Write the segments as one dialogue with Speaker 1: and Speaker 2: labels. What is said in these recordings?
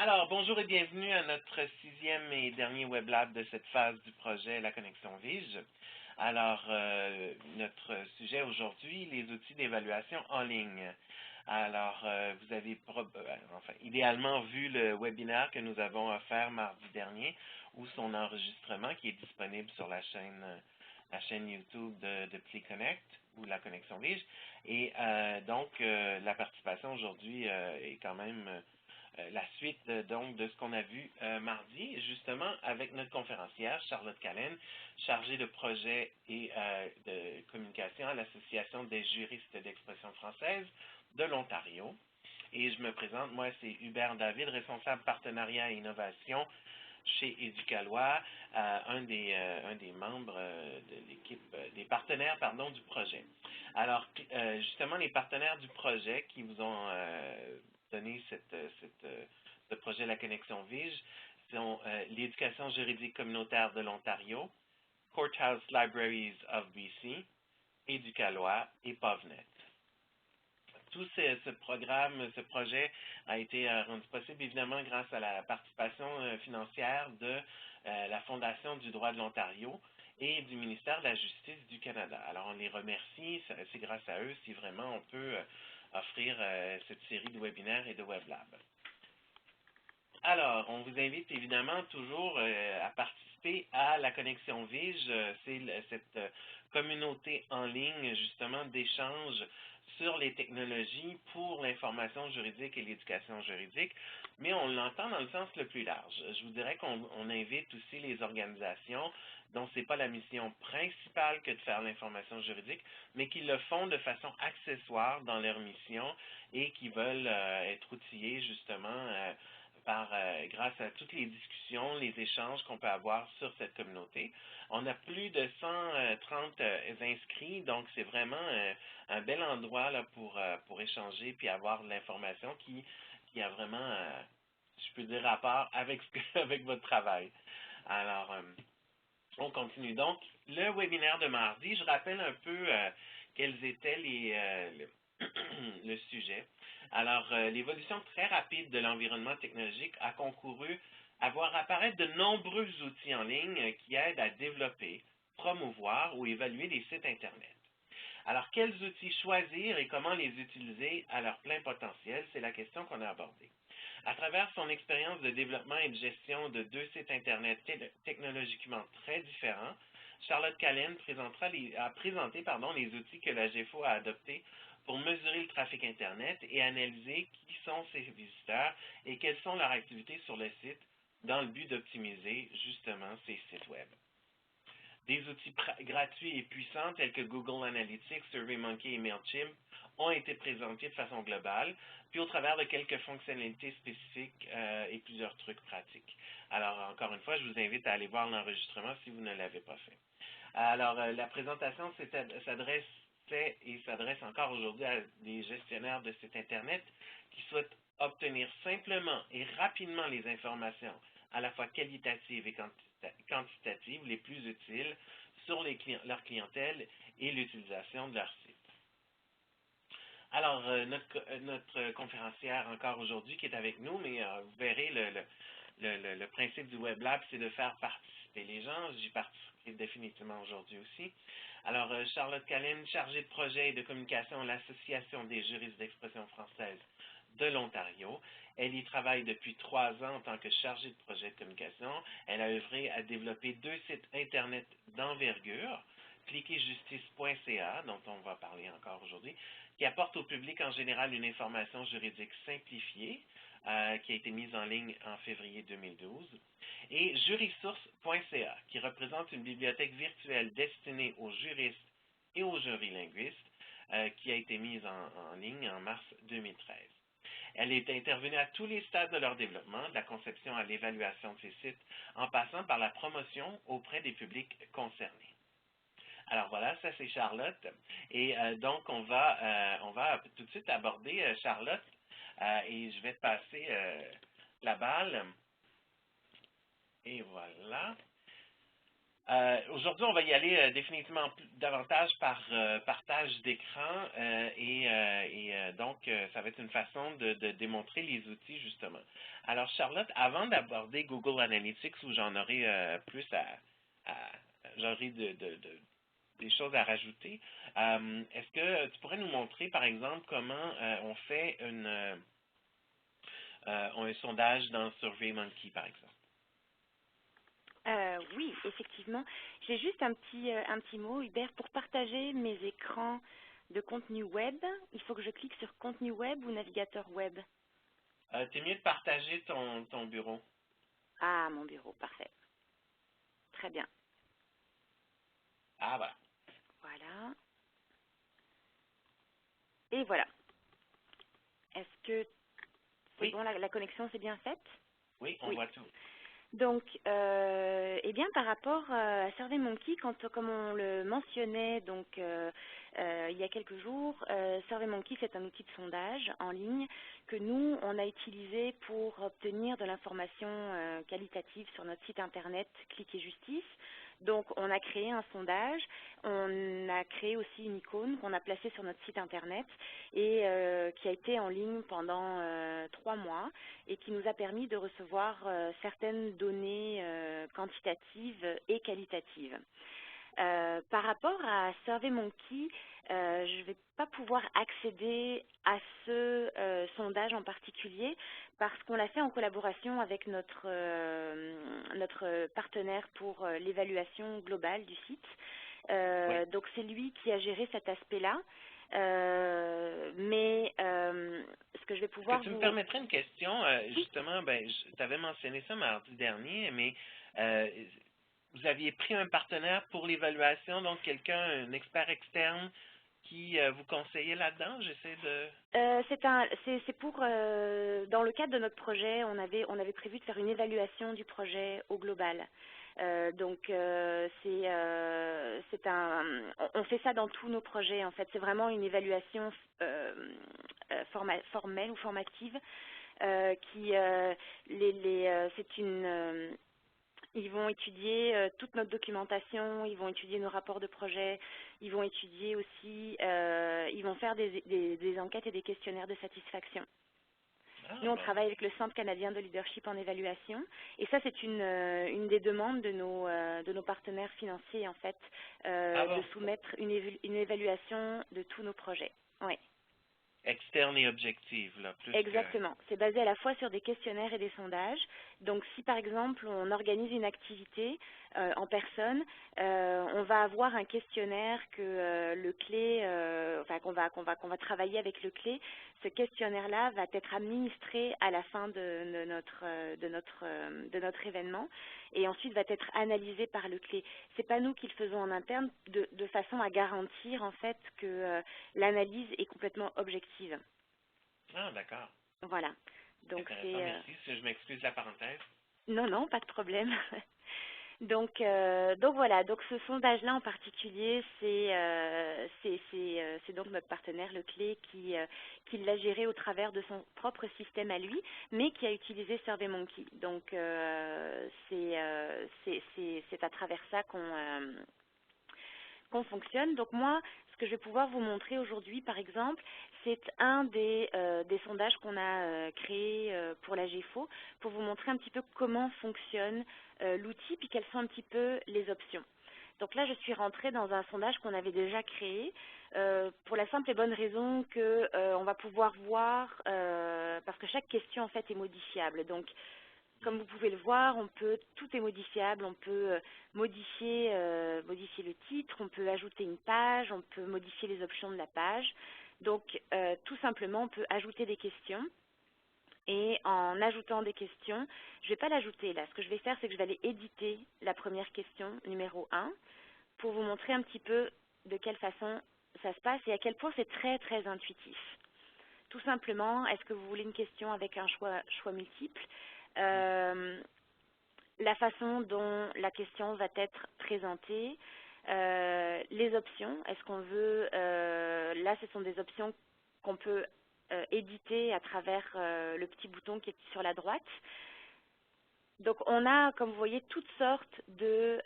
Speaker 1: Alors, bonjour et bienvenue à notre sixième et dernier WebLab de cette phase du projet La Connexion Vige. Alors, notre sujet aujourd'hui, les outils d'évaluation en ligne. Alors, vous avez idéalement vu le webinaire que nous avons offert mardi dernier ou son enregistrement qui est disponible sur la chaîne YouTube de PliConnect ou La Connexion Vige. Et donc, la participation aujourd'hui est quand même la suite donc de ce qu'on a vu mardi, justement avec notre conférencière, Charlotte Callen, chargée de projet et de communication à l'Association des juristes d'expression française de l'Ontario. Et je me présente, moi c'est Hubert David, responsable partenariat et innovation chez Éducalois, un des membres de l'équipe, des partenaires, pardon, du projet. Alors, justement, les partenaires du projet qui vous ont donné ce projet La Connexion Vige sont l'Éducation juridique communautaire de l'Ontario, Courthouse Libraries of BC, Éducalois et PovNet. Tout ce projet a été rendu possible évidemment grâce à la participation financière de la Fondation du droit de l'Ontario et du ministère de la Justice du Canada. Alors on les remercie, c'est grâce à eux si vraiment on peut offrir cette série de webinaires et de weblabs. Alors, on vous invite évidemment toujours à participer à la Connexion Vige. C'est cette communauté en ligne, justement, d'échange sur les technologies pour l'information juridique et l'éducation juridique, mais on l'entend dans le sens le plus large. Je vous dirais qu'on invite aussi les organisations dont ce n'est pas la mission principale que de faire l'information juridique, mais qui le font de façon accessoire dans leur mission et qui veulent être outillés justement grâce à toutes les discussions, les échanges qu'on peut avoir sur cette communauté. On a plus de 130 inscrits, donc c'est vraiment un bel endroit là, pour échanger puis avoir de l'information qui a vraiment, je peux dire, rapport avec, avec votre travail. Alors, on continue. Donc, le webinaire de mardi, je rappelle un peu quels étaient le sujet. Alors, l'évolution très rapide de l'environnement technologique a concouru à voir apparaître de nombreux outils en ligne qui aident à développer, promouvoir ou évaluer des sites Internet. Alors, quels outils choisir et comment les utiliser à leur plein potentiel, c'est la question qu'on a abordée. À travers son expérience de développement et de gestion de deux sites Internet technologiquement très différents, Charlotte Callen a présenté les outils que la GFO a adoptés pour mesurer le trafic Internet et analyser qui sont ses visiteurs et quelles sont leurs activités sur le site dans le but d'optimiser justement ces sites Web. Des outils gratuits et puissants tels que Google Analytics, SurveyMonkey et MailChimp ont été présentés de façon globale, puis au travers de quelques fonctionnalités spécifiques et plusieurs trucs pratiques. Alors, encore une fois, je vous invite à aller voir l'enregistrement si vous ne l'avez pas fait. Alors, la présentation s'adressait et s'adresse encore aujourd'hui à des gestionnaires de sites Internet qui souhaitent obtenir simplement et rapidement les informations à la fois qualitatives et quantitatives les plus utiles sur leur clientèle et l'utilisation de leur site. Alors, notre conférencière encore aujourd'hui qui est avec nous, mais vous verrez le principe du WebLab, c'est de faire participer les gens. J'y participerai définitivement aujourd'hui aussi. Alors, Charlotte Callen, chargée de projet et de communication à l'Association des juristes d'expression française de l'Ontario. Elle y travaille depuis 3 ans en tant que chargée de projet de communication. Elle a œuvré à développer 2 sites Internet d'envergure, cliquerjustice.ca, dont on va parler encore aujourd'hui, qui apporte au public en général une information juridique simplifiée, qui a été mise en ligne en février 2012, et jurisource.ca, qui représente une bibliothèque virtuelle destinée aux juristes et aux jurilinguistes, qui a été mise en ligne en mars 2013. Elle est intervenue à tous les stades de leur développement, de la conception à l'évaluation de ces sites, en passant par la promotion auprès des publics concernés. Alors voilà, ça c'est Charlotte. Et donc, on va tout de suite aborder Charlotte et je vais te passer la balle. Et voilà. Aujourd'hui, on va y aller définitivement davantage par partage d'écran donc ça va être une façon de démontrer les outils justement. Alors Charlotte, avant d'aborder Google Analytics où j'en aurai plus j'aurai des choses à rajouter, est-ce que tu pourrais nous montrer par exemple comment on fait un sondage dans SurveyMonkey par exemple?
Speaker 2: Oui, effectivement. J'ai juste un petit mot, Hubert. Pour partager mes écrans de contenu web, il faut que je clique sur contenu web ou navigateur web.
Speaker 1: T'es mieux de partager ton bureau.
Speaker 2: Ah, mon bureau, parfait. Très bien.
Speaker 1: Ah voilà.
Speaker 2: Voilà. Et voilà. Est-ce que c'est
Speaker 1: Oui,
Speaker 2: bon, la connexion s'est bien faite?
Speaker 1: oui, on
Speaker 2: Oui.
Speaker 1: voit tout.
Speaker 2: Donc, eh bien, par rapport à SurveyMonkey, comme on le mentionnait il y a quelques jours, SurveyMonkey, c'est un outil de sondage en ligne que nous, on a utilisé pour obtenir de l'information qualitative sur notre site internet Clic et Justice. Donc, on a créé un sondage, on a créé aussi une icône qu'on a placée sur notre site internet et qui a été en ligne pendant 3 mois et qui nous a permis de recevoir certaines données quantitatives et qualitatives. Par rapport à SurveyMonkey, je ne vais pas pouvoir accéder à ce sondage en particulier parce qu'on l'a fait en collaboration avec notre partenaire pour l'évaluation globale du site.
Speaker 1: Oui.
Speaker 2: Donc c'est lui qui a géré cet aspect-là. Ce que je vais
Speaker 1: Est-ce que
Speaker 2: pouvoir
Speaker 1: tu me
Speaker 2: vous...
Speaker 1: permettrais une question?
Speaker 2: Oui.
Speaker 1: Justement, tu avais mentionné ça mardi dernier, mais euh, vous aviez pris un partenaire pour l'évaluation, donc quelqu'un, un expert externe qui vous conseillait là-dedans? J'essaie de...
Speaker 2: C'est pour dans le cadre de notre projet, on avait prévu de faire une évaluation du projet au global. On fait ça dans tous nos projets en fait. C'est vraiment une évaluation formelle ou formative qui c'est une ils vont étudier toute notre documentation, ils vont étudier nos rapports de projet, ils vont étudier aussi, ils vont faire des enquêtes et des questionnaires de satisfaction.
Speaker 1: Ah,
Speaker 2: Nous, on
Speaker 1: bon.
Speaker 2: travaille avec le Centre canadien de leadership en évaluation, et ça, c'est une des demandes de nos partenaires financiers, en fait,
Speaker 1: Ah,
Speaker 2: de
Speaker 1: bon.
Speaker 2: soumettre une évaluation de tous nos projets. Oui.
Speaker 1: Externe et objective, là, plus que...
Speaker 2: Exactement. C'est basé à la fois sur des questionnaires et des sondages. Donc, si par exemple on organise une activité en personne, on va avoir un questionnaire que le clé, enfin qu'on va travailler avec le clé. Ce questionnaire-là va être administré à la fin de notre événement et ensuite va être analysé par le clé. C'est pas nous qui le faisons en interne, de façon à garantir en fait que l'analyse est complètement objective.
Speaker 1: Ah, d'accord.
Speaker 2: Voilà. Donc
Speaker 1: Intéressant,
Speaker 2: c'est
Speaker 1: merci. Je m'excuse la parenthèse.
Speaker 2: non, non, pas de problème. Donc voilà, donc ce sondage-là en particulier, c'est donc notre partenaire Le Clé qui l'a géré au travers de son propre système à lui, mais qui a utilisé SurveyMonkey. Donc c'est à travers ça qu'on fonctionne. Donc moi, ce que je vais pouvoir vous montrer aujourd'hui, par exemple, c'est un des sondages qu'on a créé pour la GFO, pour vous montrer un petit peu comment fonctionne l'outil, puis quelles sont un petit peu les options. Donc là, je suis rentrée dans un sondage qu'on avait déjà créé, pour la simple et bonne raison que on va pouvoir voir, parce que chaque question en fait est modifiable. Donc comme vous pouvez le voir, tout est modifiable. On peut modifier le titre, on peut ajouter une page, on peut modifier les options de la page. Donc, tout simplement, on peut ajouter des questions. Et en ajoutant des questions, je ne vais pas l'ajouter là. Ce que je vais faire, c'est que je vais aller éditer la première question, numéro 1, pour vous montrer un petit peu de quelle façon ça se passe et à quel point c'est très, très intuitif. Tout simplement, est-ce que vous voulez une question avec un choix multiple? Euh, la façon dont la question va être présentée, les options, est-ce qu'on veut, là ce sont des options qu'on peut éditer à travers le petit bouton qui est sur la droite. Donc, on a, comme vous voyez, toutes sortes de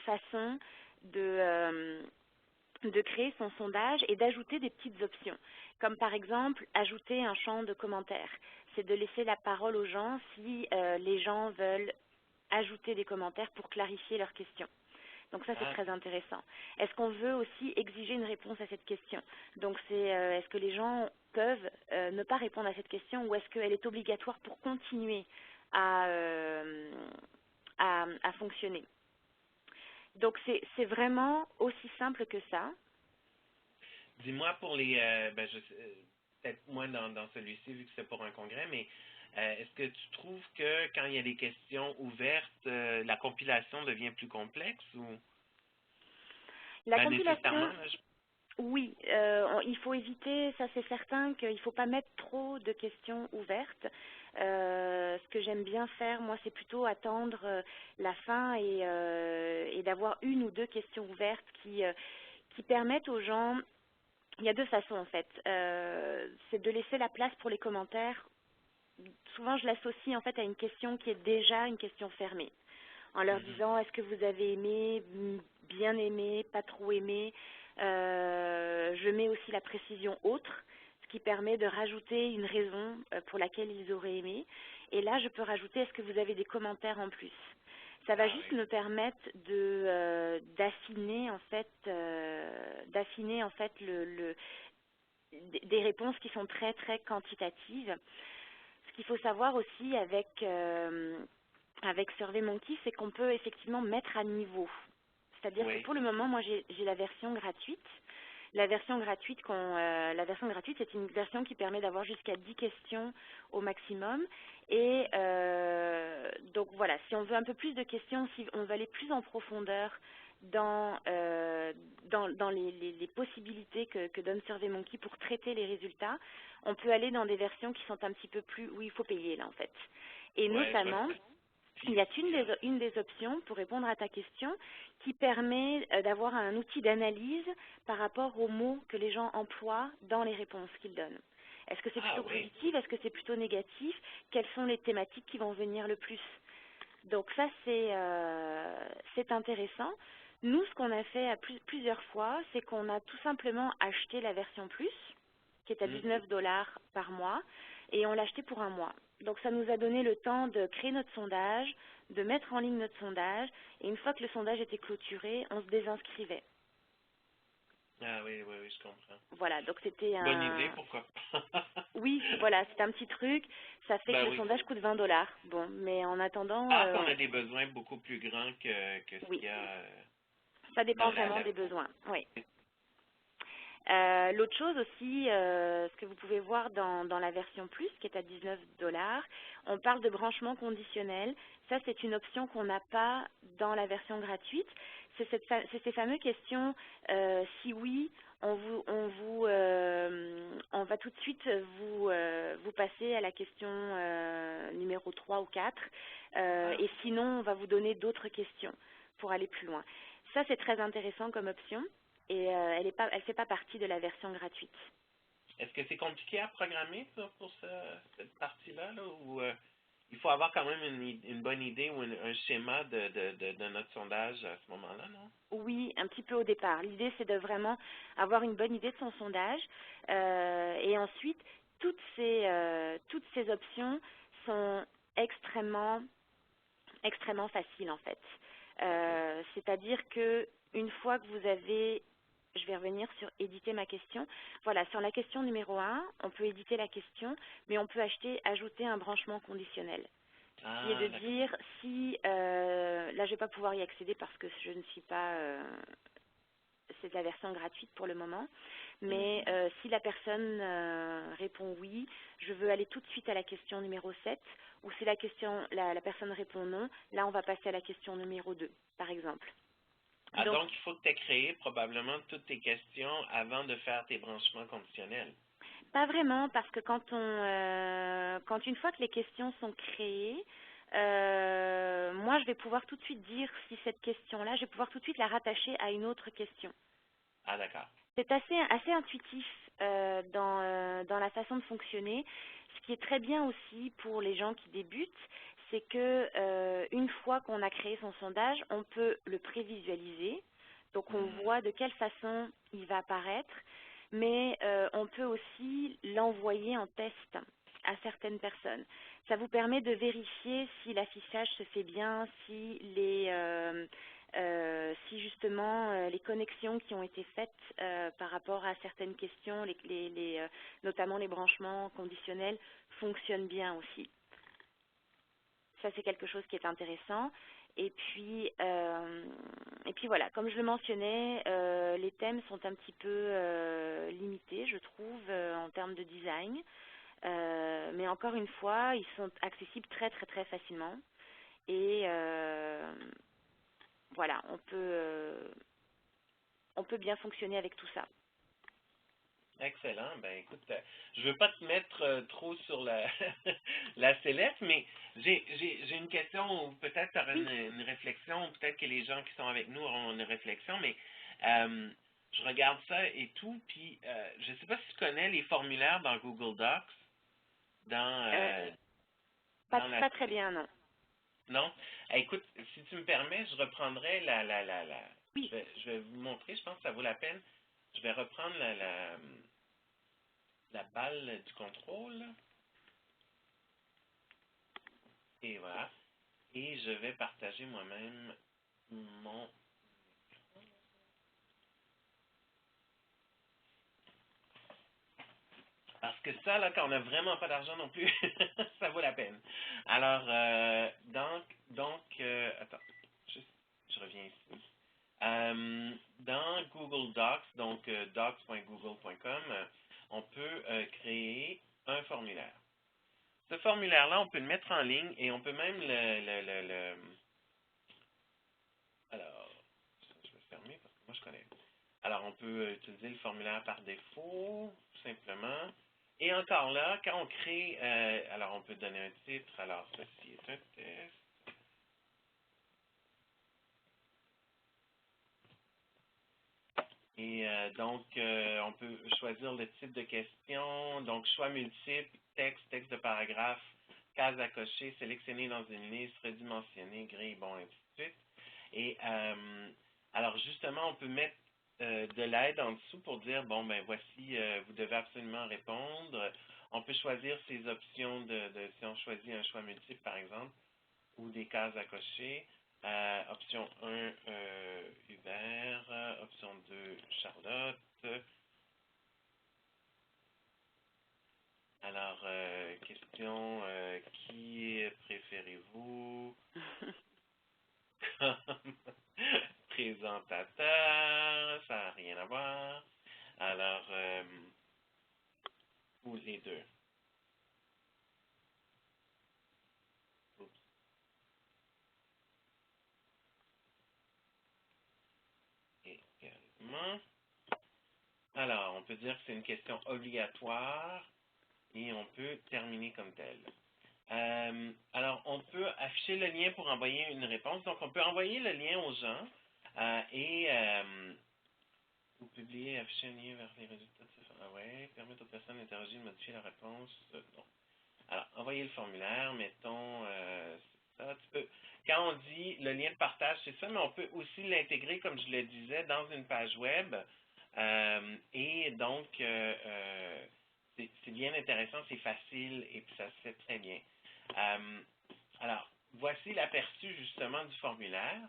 Speaker 2: façons de créer son sondage et d'ajouter des petites options, comme par exemple ajouter un champ de commentaires. C'est de laisser la parole aux gens si les gens veulent ajouter des commentaires pour clarifier leurs questions. Donc ça, c'est
Speaker 1: Ah,
Speaker 2: très intéressant. Est-ce qu'on veut aussi exiger une réponse à cette question? Donc c'est est-ce que les gens peuvent ne pas répondre à cette question ou est-ce qu'elle est obligatoire pour continuer à, à fonctionner? Donc c'est vraiment aussi simple que ça.
Speaker 1: dis-moi pour les, peut-être moins dans celui-ci vu que c'est pour un congrès, mais est-ce que tu trouves que quand il y a des questions ouvertes, la compilation devient plus complexe ou
Speaker 2: La
Speaker 1: nécessairement,
Speaker 2: compilation,
Speaker 1: là,
Speaker 2: oui, il faut éviter, ça c'est certain qu'il ne faut pas mettre trop de questions ouvertes. Ce que j'aime bien faire, moi, c'est plutôt attendre la fin et d'avoir une ou deux questions ouvertes qui permettent aux gens. Il y a deux façons en fait. C'est de laisser la place pour les commentaires. Souvent, je l'associe en fait à une question qui est déjà une question fermée, en leur
Speaker 1: Mhm.
Speaker 2: disant est-ce que vous avez aimé, bien aimé, pas trop aimé. Je mets aussi la précision autre, ce qui permet de rajouter une raison pour laquelle ils auraient aimé. Et là, je peux rajouter est-ce que vous avez des commentaires en plus. Ça va
Speaker 1: Ah
Speaker 2: juste
Speaker 1: oui.
Speaker 2: me permettre de d'affiner en fait des réponses qui sont très très quantitatives. Ce qu'il faut savoir aussi avec SurveyMonkey, c'est qu'on peut effectivement mettre à niveau. C'est-à-dire que
Speaker 1: Oui.
Speaker 2: pour le moment, moi j'ai la version gratuite. La version gratuite, c'est une version qui permet d'avoir jusqu'à 10 questions au maximum. Et donc voilà, si on veut un peu plus de questions, si on veut aller plus en profondeur dans les possibilités que donne SurveyMonkey pour traiter les résultats, on peut aller dans des versions qui sont un petit peu plus, où il faut payer là en fait. Et
Speaker 1: Ouais, je vois que
Speaker 2: notamment,
Speaker 1: c'est
Speaker 2: il y a
Speaker 1: payant.
Speaker 2: une des options pour répondre à ta question qui permet d'avoir un outil d'analyse par rapport aux mots que les gens emploient dans les réponses qu'ils donnent. Est-ce que c'est
Speaker 1: Ah
Speaker 2: plutôt
Speaker 1: oui.
Speaker 2: positif? Est-ce que c'est plutôt négatif? Quelles sont les thématiques qui vont venir le plus? Donc ça, c'est intéressant. Nous, ce qu'on a fait à plusieurs fois, c'est qu'on a tout simplement acheté la version plus, qui est à
Speaker 1: Hmm.
Speaker 2: 19 $ par mois, et on l'a acheté pour un mois. Donc ça nous a donné le temps de créer notre sondage, de mettre en ligne notre sondage, et une fois que le sondage était clôturé, on se désinscrivait.
Speaker 1: Ah oui, oui, oui, je comprends.
Speaker 2: Voilà, donc c'était
Speaker 1: Bonne idée,
Speaker 2: un...
Speaker 1: pourquoi pas?
Speaker 2: Oui, voilà, c'est un petit truc. Ça fait que
Speaker 1: Ben
Speaker 2: le
Speaker 1: oui.
Speaker 2: sondage coûte 20 $. Bon, mais en attendant,
Speaker 1: Ah, qu'on a des besoins beaucoup plus grands que ce
Speaker 2: oui,
Speaker 1: qu'il y a
Speaker 2: ça dépend
Speaker 1: dans
Speaker 2: vraiment
Speaker 1: la...
Speaker 2: des besoins. Oui. L'autre chose aussi, ce que vous pouvez voir dans la version plus, qui est à 19 $, on parle de branchement conditionnel. Ça, c'est une option qu'on n'a pas dans la version gratuite. C'est ces fameuses questions, si oui, on va tout de suite vous passer à la question numéro 3 ou 4,
Speaker 1: Ah,
Speaker 2: et sinon, on va vous donner d'autres questions pour aller plus loin. Ça, c'est très intéressant comme option et elle fait pas partie de la version gratuite.
Speaker 1: est-ce que c'est compliqué à programmer ça, pour cette partie-là, là, ou il faut avoir quand même une bonne idée ou un schéma de notre sondage à ce moment-là, non?
Speaker 2: Oui, un petit peu au départ. L'idée, c'est de vraiment avoir une bonne idée de son sondage et ensuite, toutes ces options sont extrêmement, extrêmement faciles en fait.
Speaker 1: OK.
Speaker 2: C'est-à-dire que une fois que vous avez, je vais revenir sur éditer ma question. Voilà, sur la question numéro 1, on peut éditer la question, mais on peut ajouter un branchement conditionnel, qui est
Speaker 1: Ah,
Speaker 2: de
Speaker 1: d'accord.
Speaker 2: dire si, là je vais pas pouvoir y accéder parce que je ne suis pas, c'est la version gratuite pour le moment, mais
Speaker 1: Mhm.
Speaker 2: si la personne répond oui, je veux aller tout de suite à la question numéro 7, ou si la personne répond non, là on va passer à la question numéro 2, par exemple.
Speaker 1: Ah,
Speaker 2: Donc,
Speaker 1: donc il faut que tu aies créé probablement toutes tes questions avant de faire tes branchements conditionnels.
Speaker 2: pas vraiment, parce que quand une fois que les questions sont créées, moi je vais pouvoir tout de suite dire si cette question-là, je vais pouvoir tout de suite la rattacher à une autre question.
Speaker 1: Ah, d'accord.
Speaker 2: C'est assez intuitif dans la façon de fonctionner. Ce qui est très bien aussi pour les gens qui débutent, c'est que une fois qu'on a créé son sondage, on peut le prévisualiser. Donc on voit de quelle façon il va apparaître, mais on peut aussi l'envoyer en test à certaines personnes. Ça vous permet de vérifier si l'affichage se fait bien, si justement les connexions qui ont été faites par rapport à certaines questions, notamment les branchements conditionnels, fonctionnent bien aussi. Ça, c'est quelque chose qui est intéressant. Et puis voilà, comme je le mentionnais, les thèmes sont un petit peu limités, je trouve, en termes de design. Mais encore une fois, ils sont accessibles très très très facilement. Et voilà, on peut bien fonctionner avec tout ça.
Speaker 1: Excellent. Ben écoute, je veux pas te mettre trop sur la, la sellette, mais j'ai une question, ou peut-être tu auras une réflexion, ou peut-être que les gens qui sont avec nous auront une réflexion, mais je regarde ça et tout, puis je sais pas si tu connais les formulaires dans Google Docs, dans
Speaker 2: Pas très bien, non.
Speaker 1: Non? Écoute, si tu me permets, je reprendrai
Speaker 2: Oui.
Speaker 1: je vais vous montrer, je pense que ça vaut la peine. Je vais reprendre la balle du contrôle. Et voilà. Et je vais partager moi-même mon... Parce que ça, là, quand on n'a vraiment pas d'argent non plus, ça vaut la peine. Alors, attends, je reviens ici. Dans Google Docs, donc docs.google.com, on peut créer un formulaire. Ce formulaire-là, on peut le mettre en ligne et on peut même Alors, je vais fermer parce que moi je connais. Alors, on peut utiliser le formulaire par défaut, tout simplement. Et encore là, quand on crée, alors on peut donner un titre. Alors, ceci est un test. Et donc, on peut choisir le type de question. Donc, choix multiple, texte de paragraphe, case à cocher, sélectionner dans une liste, redimensionner, grille, bon, ainsi de suite. Et alors, justement, on peut mettre de l'aide en dessous pour dire, bon, ben voici, vous devez absolument répondre. On peut choisir ces options si on choisit un choix multiple, par exemple, ou des cases à cocher. Option 1, Hubert. Option 2, Charlotte. Alors, question, qui préférez-vous comme présentateur? Ça n'a rien à voir. Alors, ou les deux. Oups. Également. Alors, on peut dire que c'est une question obligatoire et on peut terminer comme tel. Alors, on peut afficher le lien pour envoyer une réponse. Donc, on peut envoyer le lien aux gens et ou publier, afficher un lien vers les résultats de ce formulaire. Ah ouais, permettre aux personnes d'interagir, de modifier la réponse. Non. Alors, envoyer le formulaire, mettons, ça, tu peux. Quand on dit le lien de partage, c'est ça, mais on peut aussi l'intégrer, comme je le disais, dans une page web. Et donc, c'est bien intéressant, c'est facile et puis ça se fait très bien. Alors, voici l'aperçu justement du formulaire.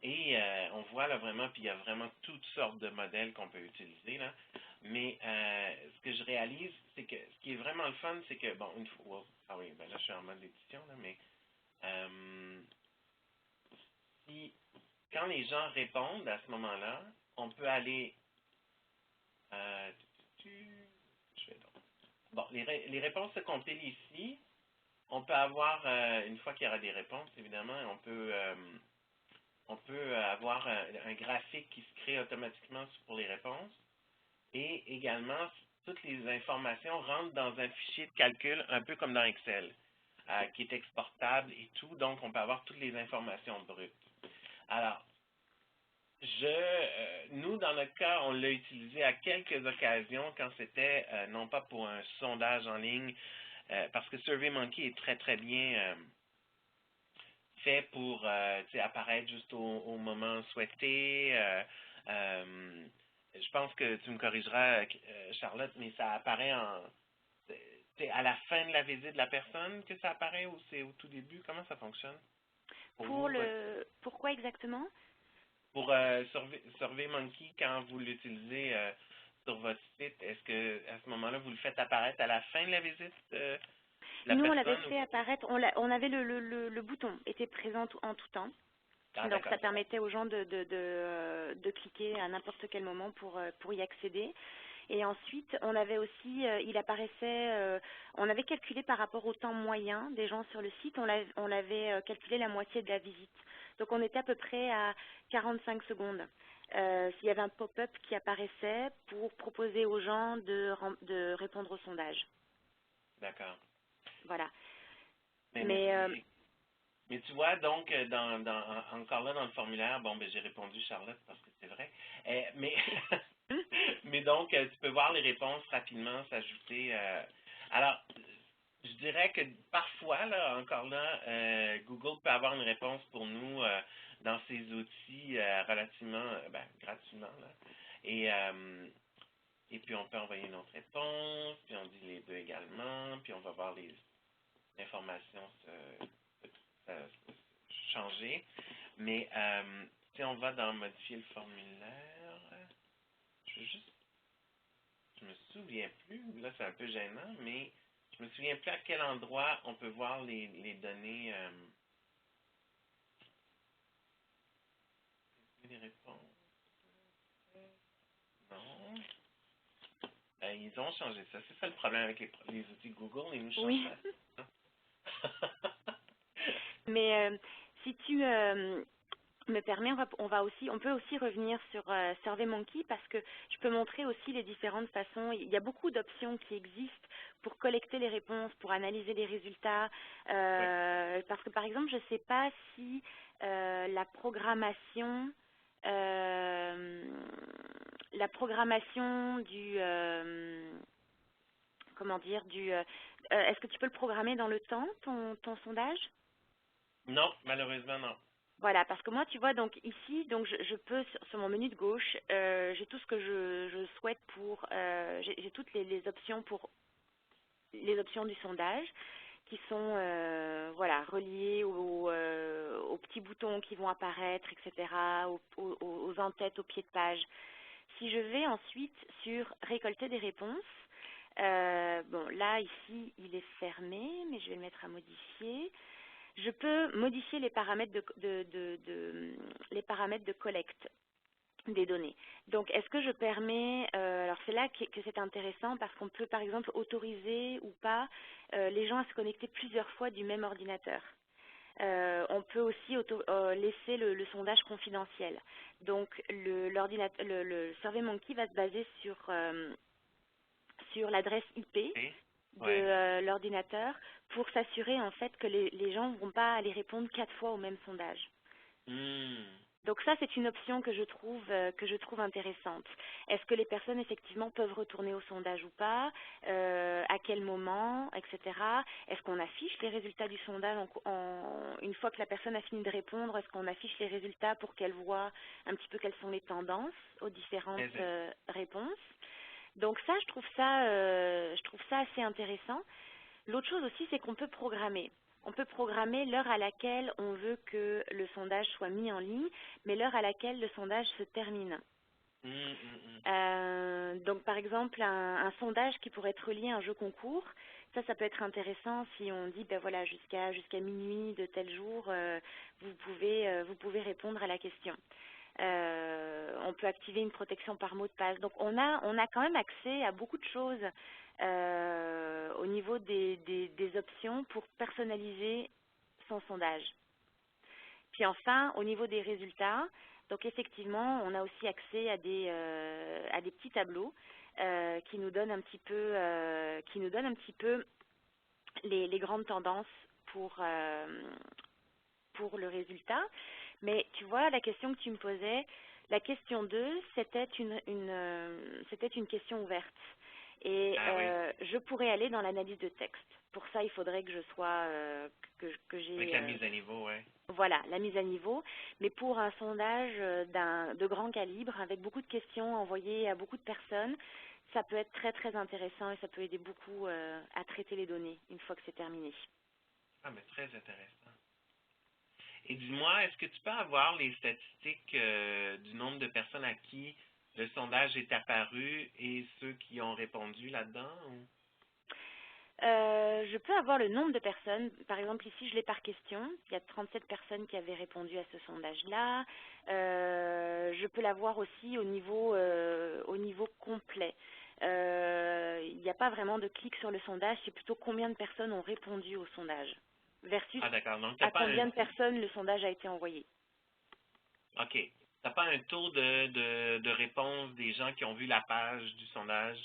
Speaker 1: Et on voit là vraiment, puis il y a vraiment toutes sortes de modèles qu'on peut utiliser là. Mais ce que je réalise, c'est que ce qui est vraiment le fun, c'est que, bon, une fois, ah oui, ben là je suis en mode édition, là, mais quand les gens répondent à ce moment-là, on peut aller, je vais donc. Bon, les réponses se compilent ici. On peut avoir, une fois qu'il y aura des réponses, évidemment, on peut avoir un graphique qui se crée automatiquement pour les réponses. Et également, toutes les informations rentrent dans un fichier de calcul, un peu comme dans Excel, qui est exportable et tout. Donc, on peut avoir toutes les informations brutes. Alors, Nous, dans notre cas, on l'a utilisé à quelques occasions quand c'était non pas pour un sondage en ligne, parce que SurveyMonkey est très, très bien fait pour apparaître juste au moment souhaité. Je pense que tu me corrigeras, Charlotte, mais ça apparaît c'est à la fin de la visite de la personne que ça apparaît ou c'est au tout début? Comment ça fonctionne pour vous?
Speaker 2: Pourquoi exactement?
Speaker 1: Pour SurveyMonkey, quand vous l'utilisez sur votre site, est-ce que à ce moment-là, vous le faites apparaître à la fin de la visite de la
Speaker 2: Nous, on l'avait
Speaker 1: personne?
Speaker 2: fait apparaître, on avait le bouton était présent en tout temps.
Speaker 1: Ah,
Speaker 2: Donc
Speaker 1: d'accord.
Speaker 2: ça permettait aux gens de cliquer à n'importe quel moment pour y accéder. Et ensuite, on avait aussi, il apparaissait, on avait calculé par rapport au temps moyen des gens sur le site, on l'avait calculé la moitié de la visite. Donc on était à peu près à 45 secondes. S'il y avait un pop-up qui apparaissait pour proposer aux gens de répondre au sondage.
Speaker 1: D'accord.
Speaker 2: Voilà.
Speaker 1: Mais, mais,
Speaker 2: Mais
Speaker 1: mais, mais tu vois, donc, encore là, dans le formulaire, bon, ben, j'ai répondu Charlotte parce que c'est vrai. Mais, mais donc, tu peux voir les réponses rapidement s'ajouter. Alors, je dirais que parfois, là, encore là, Google peut avoir une réponse pour nous dans ses outils relativement, gratuitement, là. Et, euh, et puis, on peut envoyer une autre réponse, puis on dit les deux également, puis on va voir les informations changer. Mais si on va dans modifier le formulaire, je me souviens plus, là c'est un peu gênant, mais je me souviens plus à quel endroit on peut voir les données, les réponses. Non. Ils ont changé ça. C'est ça le problème avec les outils Google, ils nous changent
Speaker 2: oui.
Speaker 1: ça.
Speaker 2: Mais si tu me permets, on peut aussi revenir sur SurveyMonkey parce que je peux montrer aussi les différentes façons. Il y a beaucoup d'options qui existent pour collecter les réponses, pour analyser les résultats.
Speaker 1: Oui.
Speaker 2: Parce que par exemple, je ne sais pas si la programmation, euh, du, comment dire, est-ce que tu peux le programmer dans le temps, ton sondage?
Speaker 1: Non, malheureusement non.
Speaker 2: Voilà, parce que moi, tu vois, donc ici, donc je peux sur mon menu de gauche, j'ai tout ce que je souhaite pour, j'ai toutes les options pour les options du sondage qui sont, voilà, reliées aux petits boutons qui vont apparaître, etc., aux en-têtes, au pied de page. Si je vais ensuite sur récolter des réponses, bon, là, ici, il est fermé, mais je vais le mettre à modifier. Je peux modifier les paramètres les paramètres de collecte des données. Donc, est-ce que je permets, alors c'est là que c'est intéressant parce qu'on peut par exemple autoriser ou pas les gens à se connecter plusieurs fois du même ordinateur. On peut aussi laisser le sondage confidentiel. Donc, le SurveyMonkey va se baser sur l'adresse IP
Speaker 1: OK.
Speaker 2: de
Speaker 1: Ouais.
Speaker 2: l'ordinateur pour s'assurer en fait que les gens ne vont pas aller répondre 4 fois au même sondage.
Speaker 1: Hmm.
Speaker 2: Donc ça, c'est une option que je trouve intéressante. Est-ce que les personnes, effectivement, peuvent retourner au sondage ou pas? À quel moment, etc. Est-ce qu'on affiche les résultats du sondage une fois que la personne a fini de répondre? Est-ce qu'on affiche les résultats pour qu'elle voit un petit peu quelles sont les tendances aux différentes réponses? Donc ça, je trouve ça assez intéressant. L'autre chose aussi, c'est qu'on peut programmer. On peut programmer l'heure à laquelle on veut que le sondage soit mis en ligne, mais l'heure à laquelle le sondage se termine.
Speaker 1: Hmm, hmm, hmm.
Speaker 2: Donc, par exemple, un sondage qui pourrait être relié à un jeu concours, ça peut être intéressant si on dit, ben voilà, jusqu'à minuit de tel jour, vous pouvez répondre à la question. On peut activer une protection par mot de passe. Donc on a quand même accès à beaucoup de choses au niveau des options pour personnaliser son sondage. Puis enfin, au niveau des résultats, donc effectivement, on a aussi accès à des petits tableaux qui nous donnent un petit peu les grandes tendances pour le résultat. Mais tu vois, la question que tu me posais, La question 2, c'était une question ouverte. Et
Speaker 1: Ah oui,
Speaker 2: je pourrais aller dans l'analyse de texte. Pour ça, il faudrait que je sois, que
Speaker 1: avec
Speaker 2: j'ai,
Speaker 1: la mise à niveau, ouais.
Speaker 2: voilà, la mise à niveau. Mais pour un sondage de grand calibre, avec beaucoup de questions envoyées à beaucoup de personnes, ça peut être très très intéressant et ça peut aider beaucoup à traiter les données une fois que c'est terminé.
Speaker 1: Ah, mais très intéressant. Et dis-moi, est-ce que tu peux avoir les statistiques du nombre de personnes à qui le sondage est apparu et ceux qui ont répondu là-dedans?
Speaker 2: Je peux avoir le nombre de personnes. Par exemple, ici, je l'ai par question. Il y a 37 personnes qui avaient répondu à ce sondage-là. Je peux l'avoir aussi au niveau complet. Il n'y a pas vraiment de clic sur le sondage, c'est plutôt combien de personnes ont répondu au sondage versus
Speaker 1: Ah, d'accord. Donc, t'as
Speaker 2: à
Speaker 1: pas un...
Speaker 2: combien de personnes le sondage a été envoyé.
Speaker 1: OK. T'as pas un taux de réponse des gens qui ont vu la page du sondage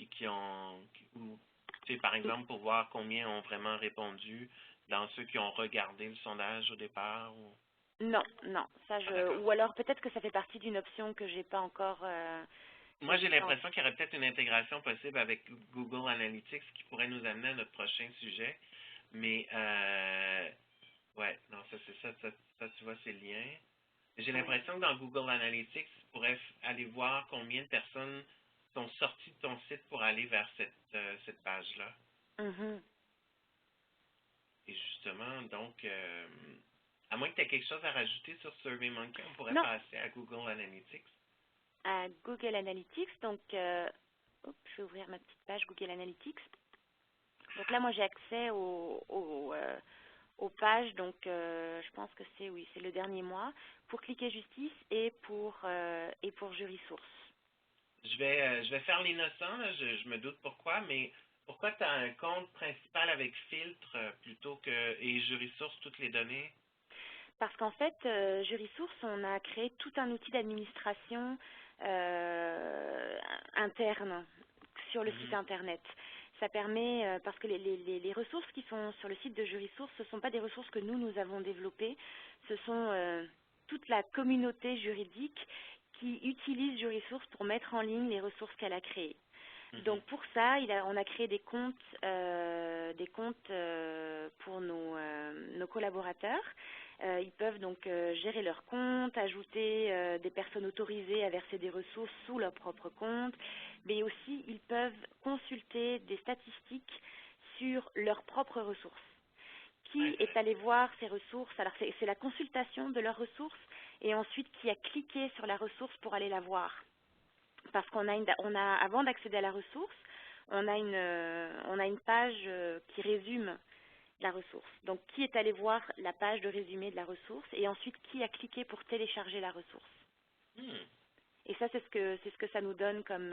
Speaker 1: et qui ont... ou, tu sais, par exemple, pour voir combien ont vraiment répondu dans ceux qui ont regardé le sondage au départ? Ou...
Speaker 2: Non, non,
Speaker 1: Ah, d'accord.
Speaker 2: ou alors peut-être que ça fait partie d'une option que j'ai pas encore, que
Speaker 1: Moi, j'ai
Speaker 2: j'ai pas.
Speaker 1: l'impression qu'il y aurait peut-être une intégration possible avec Google Analytics qui pourrait nous amener à notre prochain sujet. Mais, ouais, non, ça, c'est ça, ça, tu vois, c'est le lien. J'ai
Speaker 2: Ouais.
Speaker 1: l'impression que dans Google Analytics, tu pourrais aller voir combien de personnes sont sorties de ton site pour aller vers cette page-là.
Speaker 2: Mhm.
Speaker 1: Et justement, donc, à moins que tu aies quelque chose à rajouter sur SurveyMonkey, on pourrait
Speaker 2: Non,
Speaker 1: passer à Google Analytics.
Speaker 2: à Google Analytics. Donc, je vais ouvrir ma petite page Google Analytics. Donc là, moi, j'ai accès aux pages. Donc, je pense que c'est, oui, c'est le dernier mois pour cliquer justice et pour jury source.
Speaker 1: Je vais faire l'innocent, là, je me doute pourquoi, mais pourquoi tu as un compte principal avec filtre plutôt que et jury source toutes les données?
Speaker 2: Parce qu'en fait, JurySource, on a créé tout un outil d'administration interne sur le site
Speaker 1: Mhm.
Speaker 2: internet. Ça permet, parce que les ressources qui sont sur le site de JurySource, ce ne sont pas des ressources que nous avons développées, ce sont toute la communauté juridique qui utilise JurySource pour mettre en ligne les ressources qu'elle a créées.
Speaker 1: Mhm.
Speaker 2: Donc pour ça, on a créé des comptes pour nos collaborateurs. Ils peuvent donc gérer leur compte, ajouter des personnes autorisées à verser des ressources sous leur propre compte, mais aussi ils peuvent consulter des statistiques sur leurs propres ressources. Qui est allé
Speaker 1: Intéressant.
Speaker 2: voir ces ressources? Alors c'est la consultation de leurs ressources et ensuite qui a cliqué sur la ressource pour aller la voir. Parce avant d'accéder à la ressource, on a une page qui résume la ressource. Donc, qui est allé voir la page de résumé de la ressource et ensuite qui a cliqué pour télécharger la ressource.
Speaker 1: Hmm.
Speaker 2: Et ça, c'est ce que ça nous donne comme,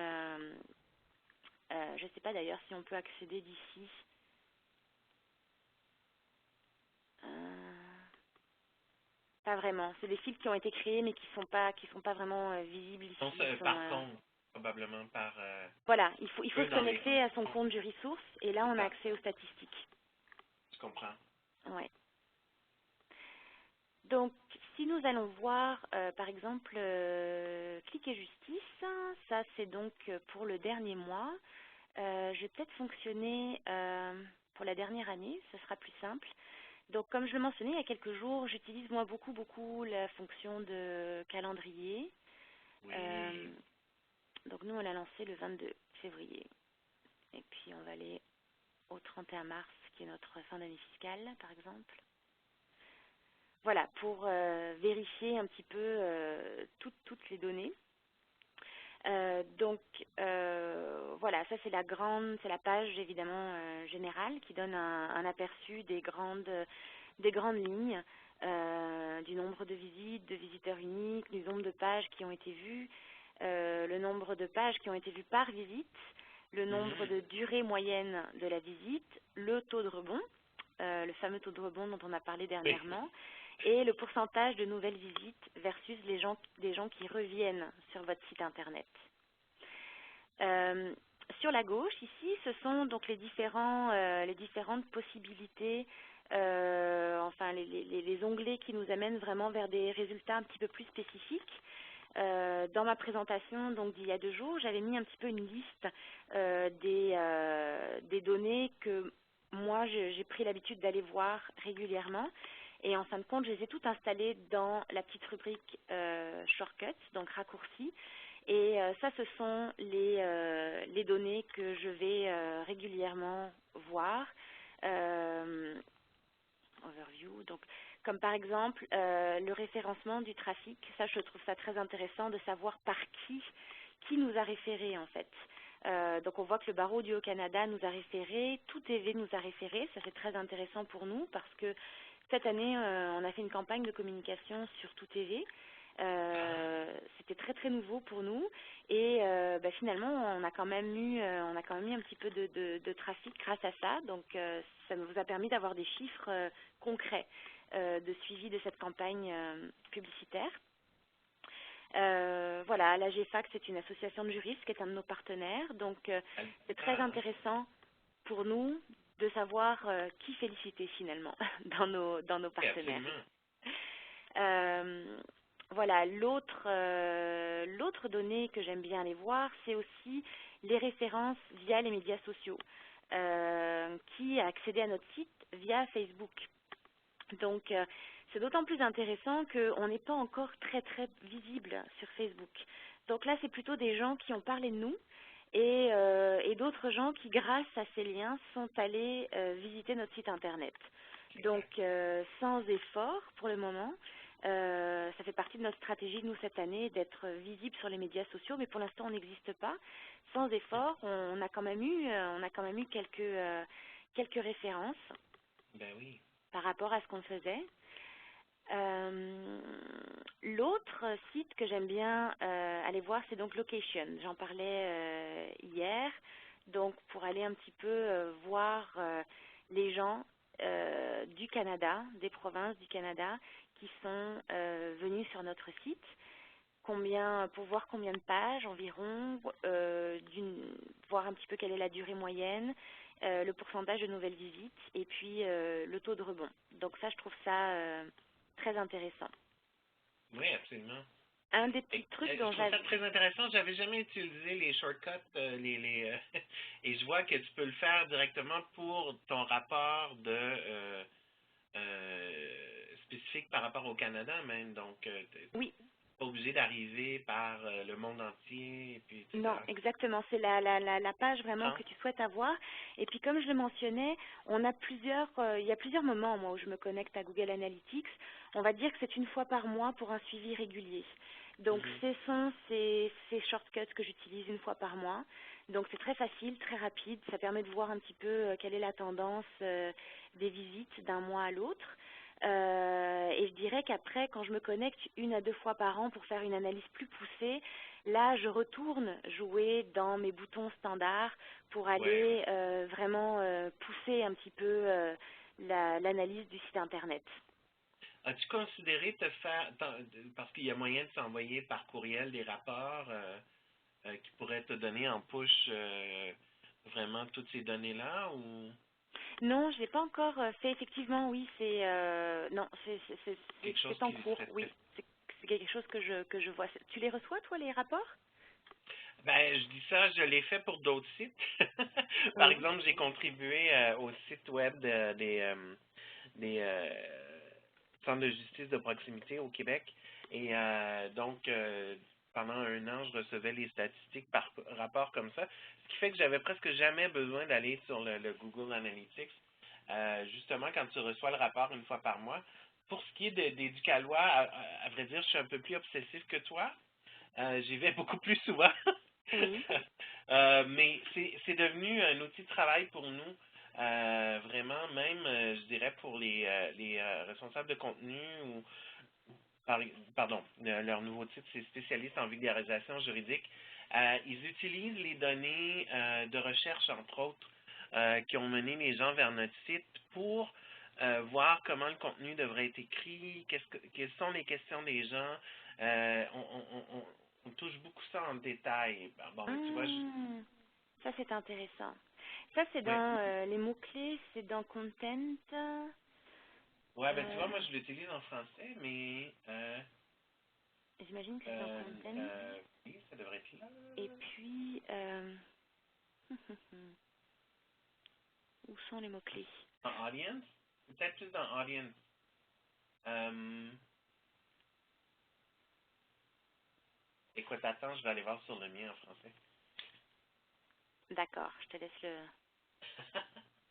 Speaker 2: je ne sais pas d'ailleurs si on peut accéder d'ici. Euh, Pas vraiment. C'est des fils qui ont été créés mais qui sont pas vraiment visibles
Speaker 1: Donc,
Speaker 2: ici. Ils sont,
Speaker 1: par contre, probablement par
Speaker 2: voilà, il faut
Speaker 1: eux
Speaker 2: se
Speaker 1: dans les...
Speaker 2: connecter à son compte JurySource et là,
Speaker 1: C'est
Speaker 2: on a
Speaker 1: ça,
Speaker 2: accès aux statistiques.
Speaker 1: je comprends.
Speaker 2: Ouais. Donc, si nous allons voir, par exemple, clic et justice, ça c'est donc pour le dernier mois. Je vais peut-être fonctionner pour la dernière année, ce sera plus simple. Donc, comme je le mentionnais il y a quelques jours, j'utilise moi beaucoup la fonction de calendrier.
Speaker 1: Oui.
Speaker 2: Euh, donc, nous, on l'a lancé le 22 février. Et puis, on va aller au 31 mars, qui est notre fin d'année fiscale, par exemple. Voilà, pour vérifier un petit peu toutes les données. Donc voilà, ça c'est la page évidemment générale qui donne un aperçu des grandes lignes, du nombre de visites, de visiteurs uniques, du nombre de pages qui ont été vues, le nombre de pages qui ont été vues par visite, le nombre
Speaker 1: Mhm.
Speaker 2: de durée moyenne de la visite, le taux de rebond, le fameux taux de rebond dont on a parlé
Speaker 1: Oui.
Speaker 2: dernièrement, et le pourcentage de nouvelles visites versus les gens qui reviennent sur votre site internet. Euh, sur la gauche, ici, ce sont donc les différentes possibilités, enfin les onglets qui nous amènent vraiment vers des résultats un petit peu plus spécifiques. dans ma présentation donc d'il y a 2 jours, j'avais mis un petit peu une liste des données que moi j'ai pris l'habitude d'aller voir régulièrement. Et en fin de compte, je les ai toutes installées dans la petite rubrique shortcuts, donc raccourcis. Et ça, ce sont les données que je vais régulièrement voir. Overview, donc comme par exemple le référencement du trafic. Ça, je trouve ça très intéressant de savoir par qui nous a référé en fait. Donc on voit que le barreau du Haut-Canada nous a référé, Tout TV nous a référé. Ça, c'est très intéressant pour nous parce que cette année, on a fait une campagne de communication sur Tout TV. C'était très très nouveau pour nous et finalement on a quand même eu un petit peu de trafic grâce à ça, donc ça nous a permis d'avoir des chiffres concrets de suivi de cette campagne publicitaire. Voilà, la GFAC, c'est une association de juristes qui est un de nos partenaires, donc c'est très intéressant pour nous de savoir qui féliciter finalement dans nos partenaires. Voilà, l'autre donnée que j'aime bien aller voir, c'est aussi les références via les médias sociaux. Qui a accédé à notre site via Facebook. Donc, c'est d'autant plus intéressant qu'on n'est pas encore très très visible sur Facebook. Donc là, c'est plutôt des gens qui ont parlé de nous et d'autres gens qui, grâce à ces liens, sont allés visiter notre site internet. Donc, sans effort pour le moment. Ça fait partie de notre stratégie, nous, cette année, d'être visible sur les médias sociaux, mais pour l'instant, on n'existe pas. Sans effort, on a quand même eu quelques références par rapport à ce qu'on faisait. L'autre site que j'aime bien aller voir, c'est donc Location. J'en parlais hier. Donc, pour aller un petit peu voir les gens du Canada, des provinces du Canada, qui sont venus sur notre site, pour voir combien de pages environ, voir un petit peu quelle est la durée moyenne, le pourcentage de nouvelles visites et puis le taux de rebond. Donc ça, je trouve ça très intéressant.
Speaker 1: Oui, absolument.
Speaker 2: Un des petits trucs dont
Speaker 1: je trouve ça très intéressant. J'avais jamais utilisé les shortcuts et je vois que tu peux le faire directement pour ton rapport spécifique par rapport au Canada même. Donc,
Speaker 2: oui.
Speaker 1: Pas obligé d'arriver par le monde entier. Et puis,
Speaker 2: non, exactement. C'est la page vraiment que tu souhaites avoir. Et puis, comme je le mentionnais, il y a plusieurs moments, moi, où je me connecte à Google Analytics. On va dire que c'est une fois par mois pour un suivi régulier. Donc, ce sont ces shortcuts que j'utilise une fois par mois. Donc, c'est très facile, très rapide. Ça permet de voir un petit peu quelle est la tendance des visites d'un mois à l'autre. Et je dirais qu'après, quand je me connecte 1 à 2 fois par an pour faire une analyse plus poussée, là, je retourne jouer dans mes boutons standards pour aller vraiment pousser un petit peu l'analyse du site Internet.
Speaker 1: As-tu considéré parce qu'il y a moyen de s'envoyer par courriel des rapports qui pourraient te donner en push vraiment toutes ces données-là ou...
Speaker 2: Non, je l'ai pas encore fait. Effectivement, oui, c'est en cours. Oui, c'est quelque chose que je vois. Tu les reçois, toi, les rapports?
Speaker 1: Ben, je dis ça, je l'ai fait pour d'autres sites. Par exemple, j'ai contribué au site web des centres de justice de proximité au Québec. Et donc, pendant 1 an, je recevais les statistiques par rapport comme ça. Ce qui fait que j'avais presque jamais besoin d'aller sur le Google Analytics. Justement, quand tu reçois le rapport 1 fois par mois. Pour ce qui est des Ducalois, à vrai dire, je suis un peu plus obsessif que toi. J'y vais beaucoup plus souvent.
Speaker 2: Oui.
Speaker 1: Mais c'est devenu un outil de travail pour nous. Vraiment, même, je dirais, pour les responsables de contenu ou, leur nouveau titre, c'est spécialiste en vulgarisation juridique. Ils utilisent les données de recherche, entre autres, qui ont mené les gens vers notre site pour voir comment le contenu devrait être écrit, quelles sont les questions des gens. On touche beaucoup ça en détail. Bon, tu vois,
Speaker 2: ça, c'est intéressant. Ça, c'est dans les mots-clés, c'est dans Content.
Speaker 1: Ouais, ben tu vois, moi, je l'utilise en français, mais
Speaker 2: J'imagine que c'est en content.
Speaker 1: Oui, ça devrait être là.
Speaker 2: Et puis, où sont les mots-clés?
Speaker 1: En audience? Peut-être plus dans audience. Écoute, attends, je vais aller voir sur le mien en français.
Speaker 2: D'accord, je te laisse le...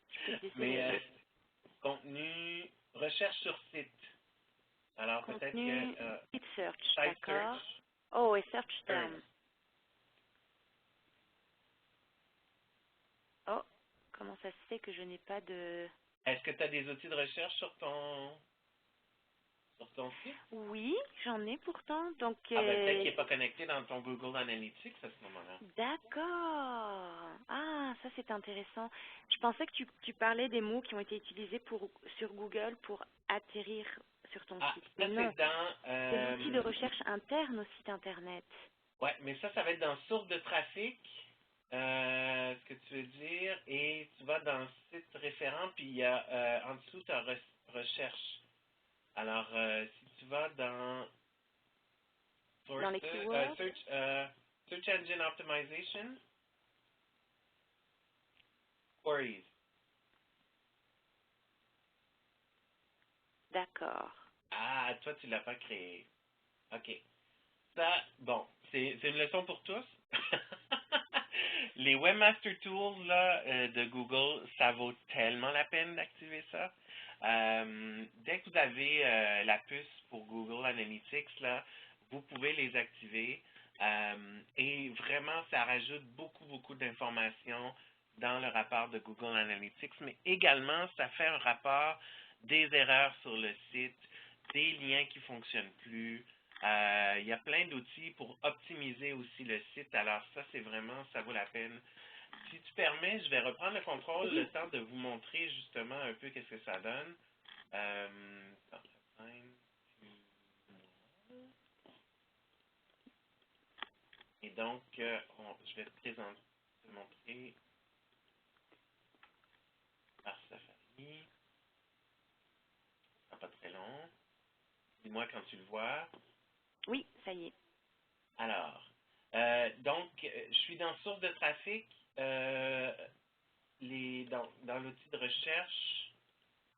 Speaker 2: Je peux te laisser
Speaker 1: Mais
Speaker 2: le
Speaker 1: contenu, recherche sur site. Alors peut-être
Speaker 2: contenu.
Speaker 1: que
Speaker 2: Site search,
Speaker 1: site
Speaker 2: d'accord.
Speaker 1: search,
Speaker 2: Oh, et search
Speaker 1: terms.
Speaker 2: term. Oh, comment ça se fait que je n'ai pas de...
Speaker 1: Est-ce que tu as des outils de recherche sur ton site?
Speaker 2: Oui, j'en ai pourtant. Donc,
Speaker 1: Ah ben peut-être qu'il n'est pas connecté dans ton Google Analytics à ce moment-là.
Speaker 2: d'accord. Ah, ça c'est intéressant. Je pensais que tu parlais des mots qui ont été utilisés sur Google pour atterrir sur ton
Speaker 1: Ah,
Speaker 2: site.
Speaker 1: ça
Speaker 2: Mais non,
Speaker 1: c'est dans
Speaker 2: des outils de recherche internes au site internet.
Speaker 1: ouais, mais ça va être dans source de trafic, ce que tu veux dire, et tu vas dans site référent, puis il y a en dessous ta recherche. Alors, si tu vas dans
Speaker 2: Dans
Speaker 1: sources,
Speaker 2: les keywords,
Speaker 1: search engine optimization, queries.
Speaker 2: d'accord.
Speaker 1: Ah, toi, tu l'as pas créé. OK. Ça, bon, c'est une leçon pour tous. Les Webmaster Tools là, de Google, ça vaut tellement la peine d'activer ça. Dès que vous avez la puce pour Google Analytics, là, vous pouvez les activer. Et vraiment, ça rajoute beaucoup, beaucoup d'informations dans le rapport de Google Analytics, mais également, ça fait un rapport des erreurs sur le site, des liens qui ne fonctionnent plus. Il y a plein d'outils pour optimiser aussi le site. Alors ça, c'est vraiment, ça vaut la peine. Si tu permets, je vais reprendre le contrôle, le
Speaker 2: Oui,
Speaker 1: temps de vous montrer justement un peu qu'est-ce que ça donne. Dans la scène, et donc, je vais te montrer par Safari. Ça sera pas très long. Dis-moi quand tu le vois.
Speaker 2: oui, ça y est.
Speaker 1: Alors, donc, je suis dans source de trafic. Dans l'outil de recherche,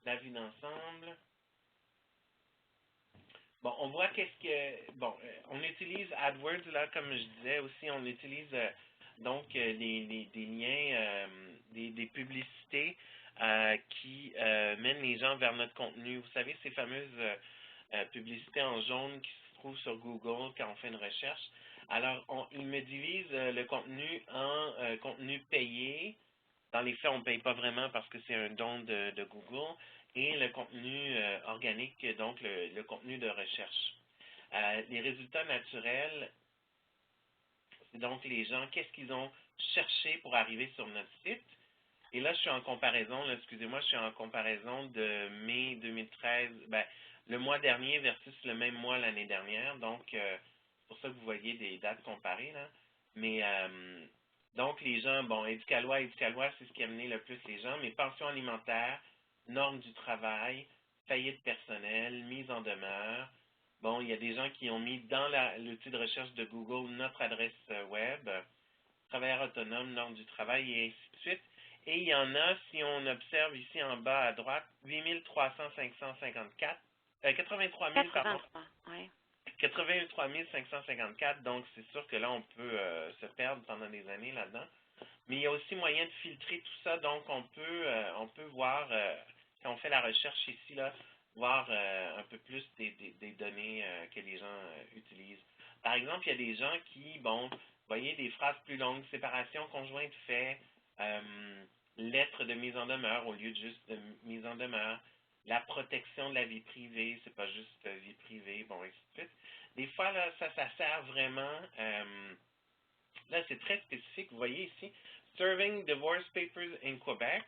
Speaker 1: la vue d'ensemble. Bon, on voit qu'est-ce que... Bon, on utilise AdWords, là, comme je disais aussi, on utilise donc des liens, des publicités qui mènent les gens vers notre contenu. Vous savez, ces fameuses publicités en jaune qui se trouvent sur Google quand on fait une recherche. Alors, il me divise le contenu en contenu payé. Dans les faits, on ne paye pas vraiment parce que c'est un don de Google. Et le contenu organique, donc le contenu de recherche. Les résultats naturels, c'est donc les gens, qu'est-ce qu'ils ont cherché pour arriver sur notre site. Et là, je suis en comparaison, là, excusez-moi, je suis en comparaison de mai 2013, ben, le mois dernier versus le même mois l'année dernière. Donc, c'est pour ça que vous voyez des dates comparées, là. Mais, donc, les gens, bon, éducalois, c'est ce qui a amené le plus les gens, mais pension alimentaire, normes du travail, faillite personnelle, mise en demeure. Bon, il y a des gens qui ont mis dans l'outil de recherche de Google notre adresse web, travailleur autonome, normes du travail et ainsi de suite. Et il y en a, si on observe ici en bas à droite, 8300 554, 83 000, pardon,
Speaker 2: 83, ouais.
Speaker 1: 83 554, donc c'est sûr que là, on peut se perdre pendant des années là-dedans. Mais il y a aussi moyen de filtrer tout ça, donc on peut voir, quand on fait la recherche ici, là, voir un peu plus des données que les gens utilisent. Par exemple, il y a des gens qui, bon, vous voyez, des phrases plus longues, séparation conjointe fait, lettre de mise en demeure au lieu de juste de mise en demeure, la protection de la vie privée, c'est pas juste vie privée, bon, ainsi de suite. Des fois, là, ça sert vraiment, là, c'est très spécifique, vous voyez ici, Serving Divorce Papers in Quebec.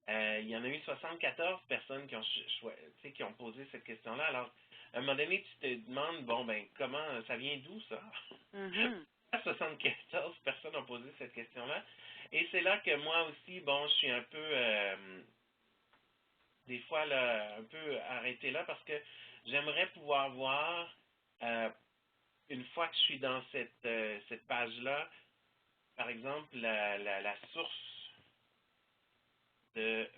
Speaker 1: Il y en a eu 74 personnes qui ont posé cette question-là. Alors, à un moment donné, tu te demandes, bon, ben, comment, ça vient d'où ça?
Speaker 2: Mhm.
Speaker 1: 74 personnes ont posé cette question-là. Et c'est là que moi aussi, bon, je suis un peu, des fois, là, un peu arrêté là parce que j'aimerais pouvoir voir une fois que je suis dans cette page-là, par exemple, la source de...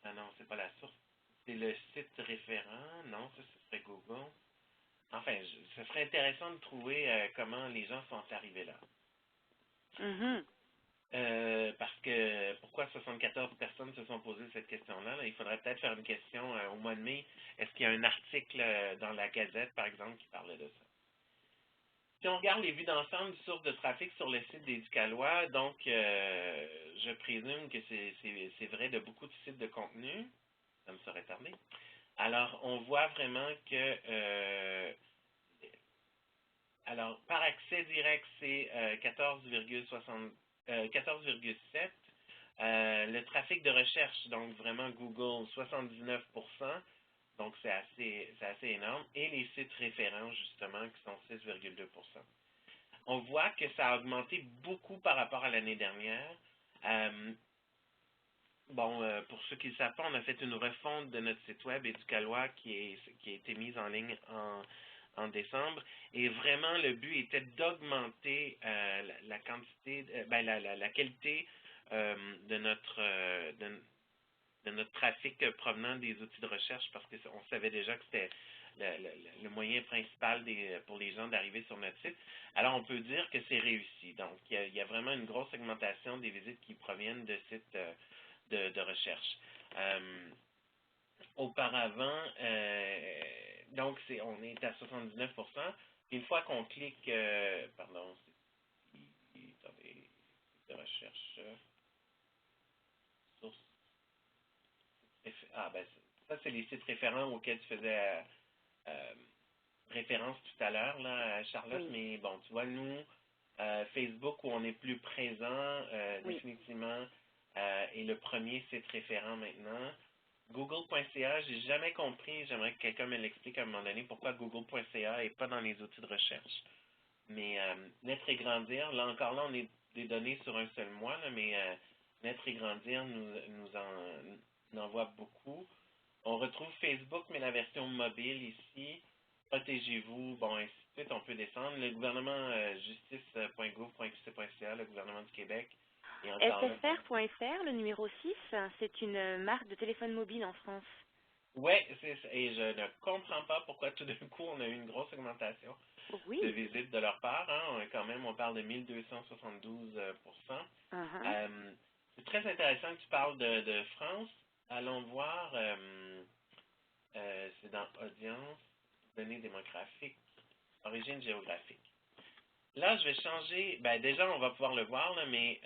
Speaker 1: ah non, c'est pas la source. C'est le site référent. Non, ça, ce serait Google. Enfin, ce serait intéressant de trouver comment les gens sont arrivés là.
Speaker 2: Mhm.
Speaker 1: Parce que pourquoi 74 personnes se sont posé cette question-là? Là, il faudrait peut-être faire une question au mois de mai. Est-ce qu'il y a un article dans la Gazette, par exemple, qui parlait de ça? Si on regarde les vues d'ensemble du source de trafic sur le site d'Éducalois, donc je présume que c'est vrai de beaucoup de sites de contenu. Ça me serait tardé. Alors, on voit vraiment que alors, par accès direct, c'est 14,7. Le trafic de recherche, donc vraiment Google, 79%. Donc, c'est assez énorme. Et les sites référents, justement, qui sont 6,2%. On voit que ça a augmenté beaucoup par rapport à l'année dernière. Pour ceux qui ne le savent pas, on a fait une refonte de notre site web Éducalois qui a été mise en ligne en décembre. Et vraiment, le but était d'augmenter la quantité, la qualité de notre trafic provenant des outils de recherche parce qu'on savait déjà que c'était le moyen principal pour les gens d'arriver sur notre site. Alors, on peut dire que c'est réussi. Donc, il y a vraiment une grosse augmentation des visites qui proviennent de sites de recherche. Auparavant, donc, on est à 79%. Une fois qu'on clique, pardon, attendez, de recherche, source, ben, ça, c'est les sites référents auxquels tu faisais référence tout à l'heure, là, Charlotte,
Speaker 2: Oui.
Speaker 1: mais bon, tu vois, nous, Facebook, où on est plus présent,
Speaker 2: Oui.
Speaker 1: définitivement, est le premier site référent maintenant. Google.ca, j'ai jamais compris, j'aimerais que quelqu'un me l'explique à un moment donné, pourquoi Google.ca n'est pas dans les outils de recherche. Mais Naître et Grandir, là encore, là, on est des données sur un seul mois, là, mais Naître et Grandir nous envoie beaucoup. On retrouve Facebook, mais la version mobile ici. Protégez-vous, bon, ainsi de suite, on peut descendre. Le gouvernement justice.gouv.qc.ca, le gouvernement du Québec, est encore là.
Speaker 2: SFR.fr, le numéro 6, c'est une marque de téléphone mobile en France.
Speaker 1: Oui, et je ne comprends pas pourquoi tout d'un coup on a eu une grosse augmentation de
Speaker 2: Oui.
Speaker 1: visites de leur part. Hein. Quand même, on parle de 1272%.
Speaker 2: Uh-huh.
Speaker 1: C'est très intéressant que tu parles de France. Allons voir, c'est dans Audience, données démographiques, origine géographique. Là, je vais changer, ben déjà, on va pouvoir le voir, là, mais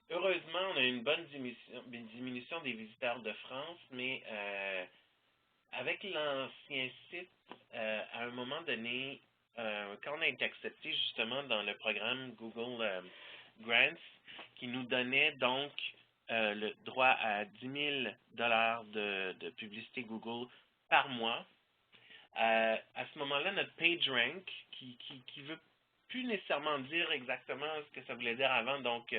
Speaker 1: heureusement, on a eu une bonne diminution des visiteurs de France, mais avec l'ancien site, à un moment donné, quand on a été accepté justement dans le programme Google Grants, qui nous donnait donc le droit à 10 000 de publicité Google par mois, à ce moment-là, notre PageRank, qui veut plus nécessairement dire exactement ce que ça voulait dire avant, donc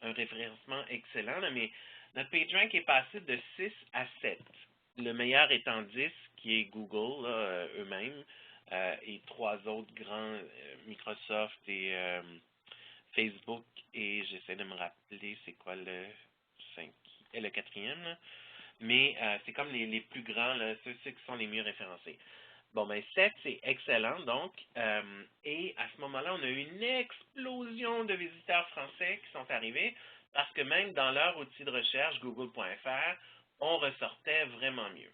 Speaker 1: un référencement excellent, là, mais notre PageRank est passé de 6 à 7. Le meilleur étant 10, qui est Google, là, eux-mêmes, et trois autres grands, Microsoft et Facebook, et j'essaie de me rappeler c'est quoi le quatrième, là. Mais c'est comme les plus grands, là, ceux qui sont les mieux référencés. Bon, ben 7, c'est excellent, donc. Et à ce moment-là, on a eu une explosion de visiteurs français qui sont arrivés parce que même dans leur outil de recherche, google.fr, on ressortait vraiment mieux.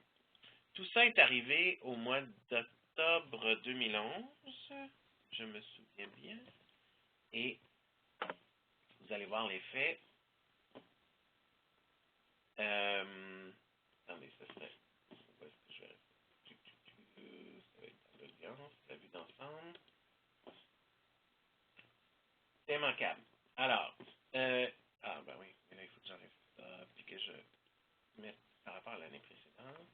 Speaker 1: Tout ça est arrivé au mois d'octobre 2011, je me souviens bien. Et vous allez voir les faits. Attendez, ça serait... Où est-ce que je vais... Ça va être dans l'audience, la vue d'ensemble. C'est immanquable. Alors, ben oui, mais là, il faut que j'enlève ça, puis que je mette par rapport à l'année précédente.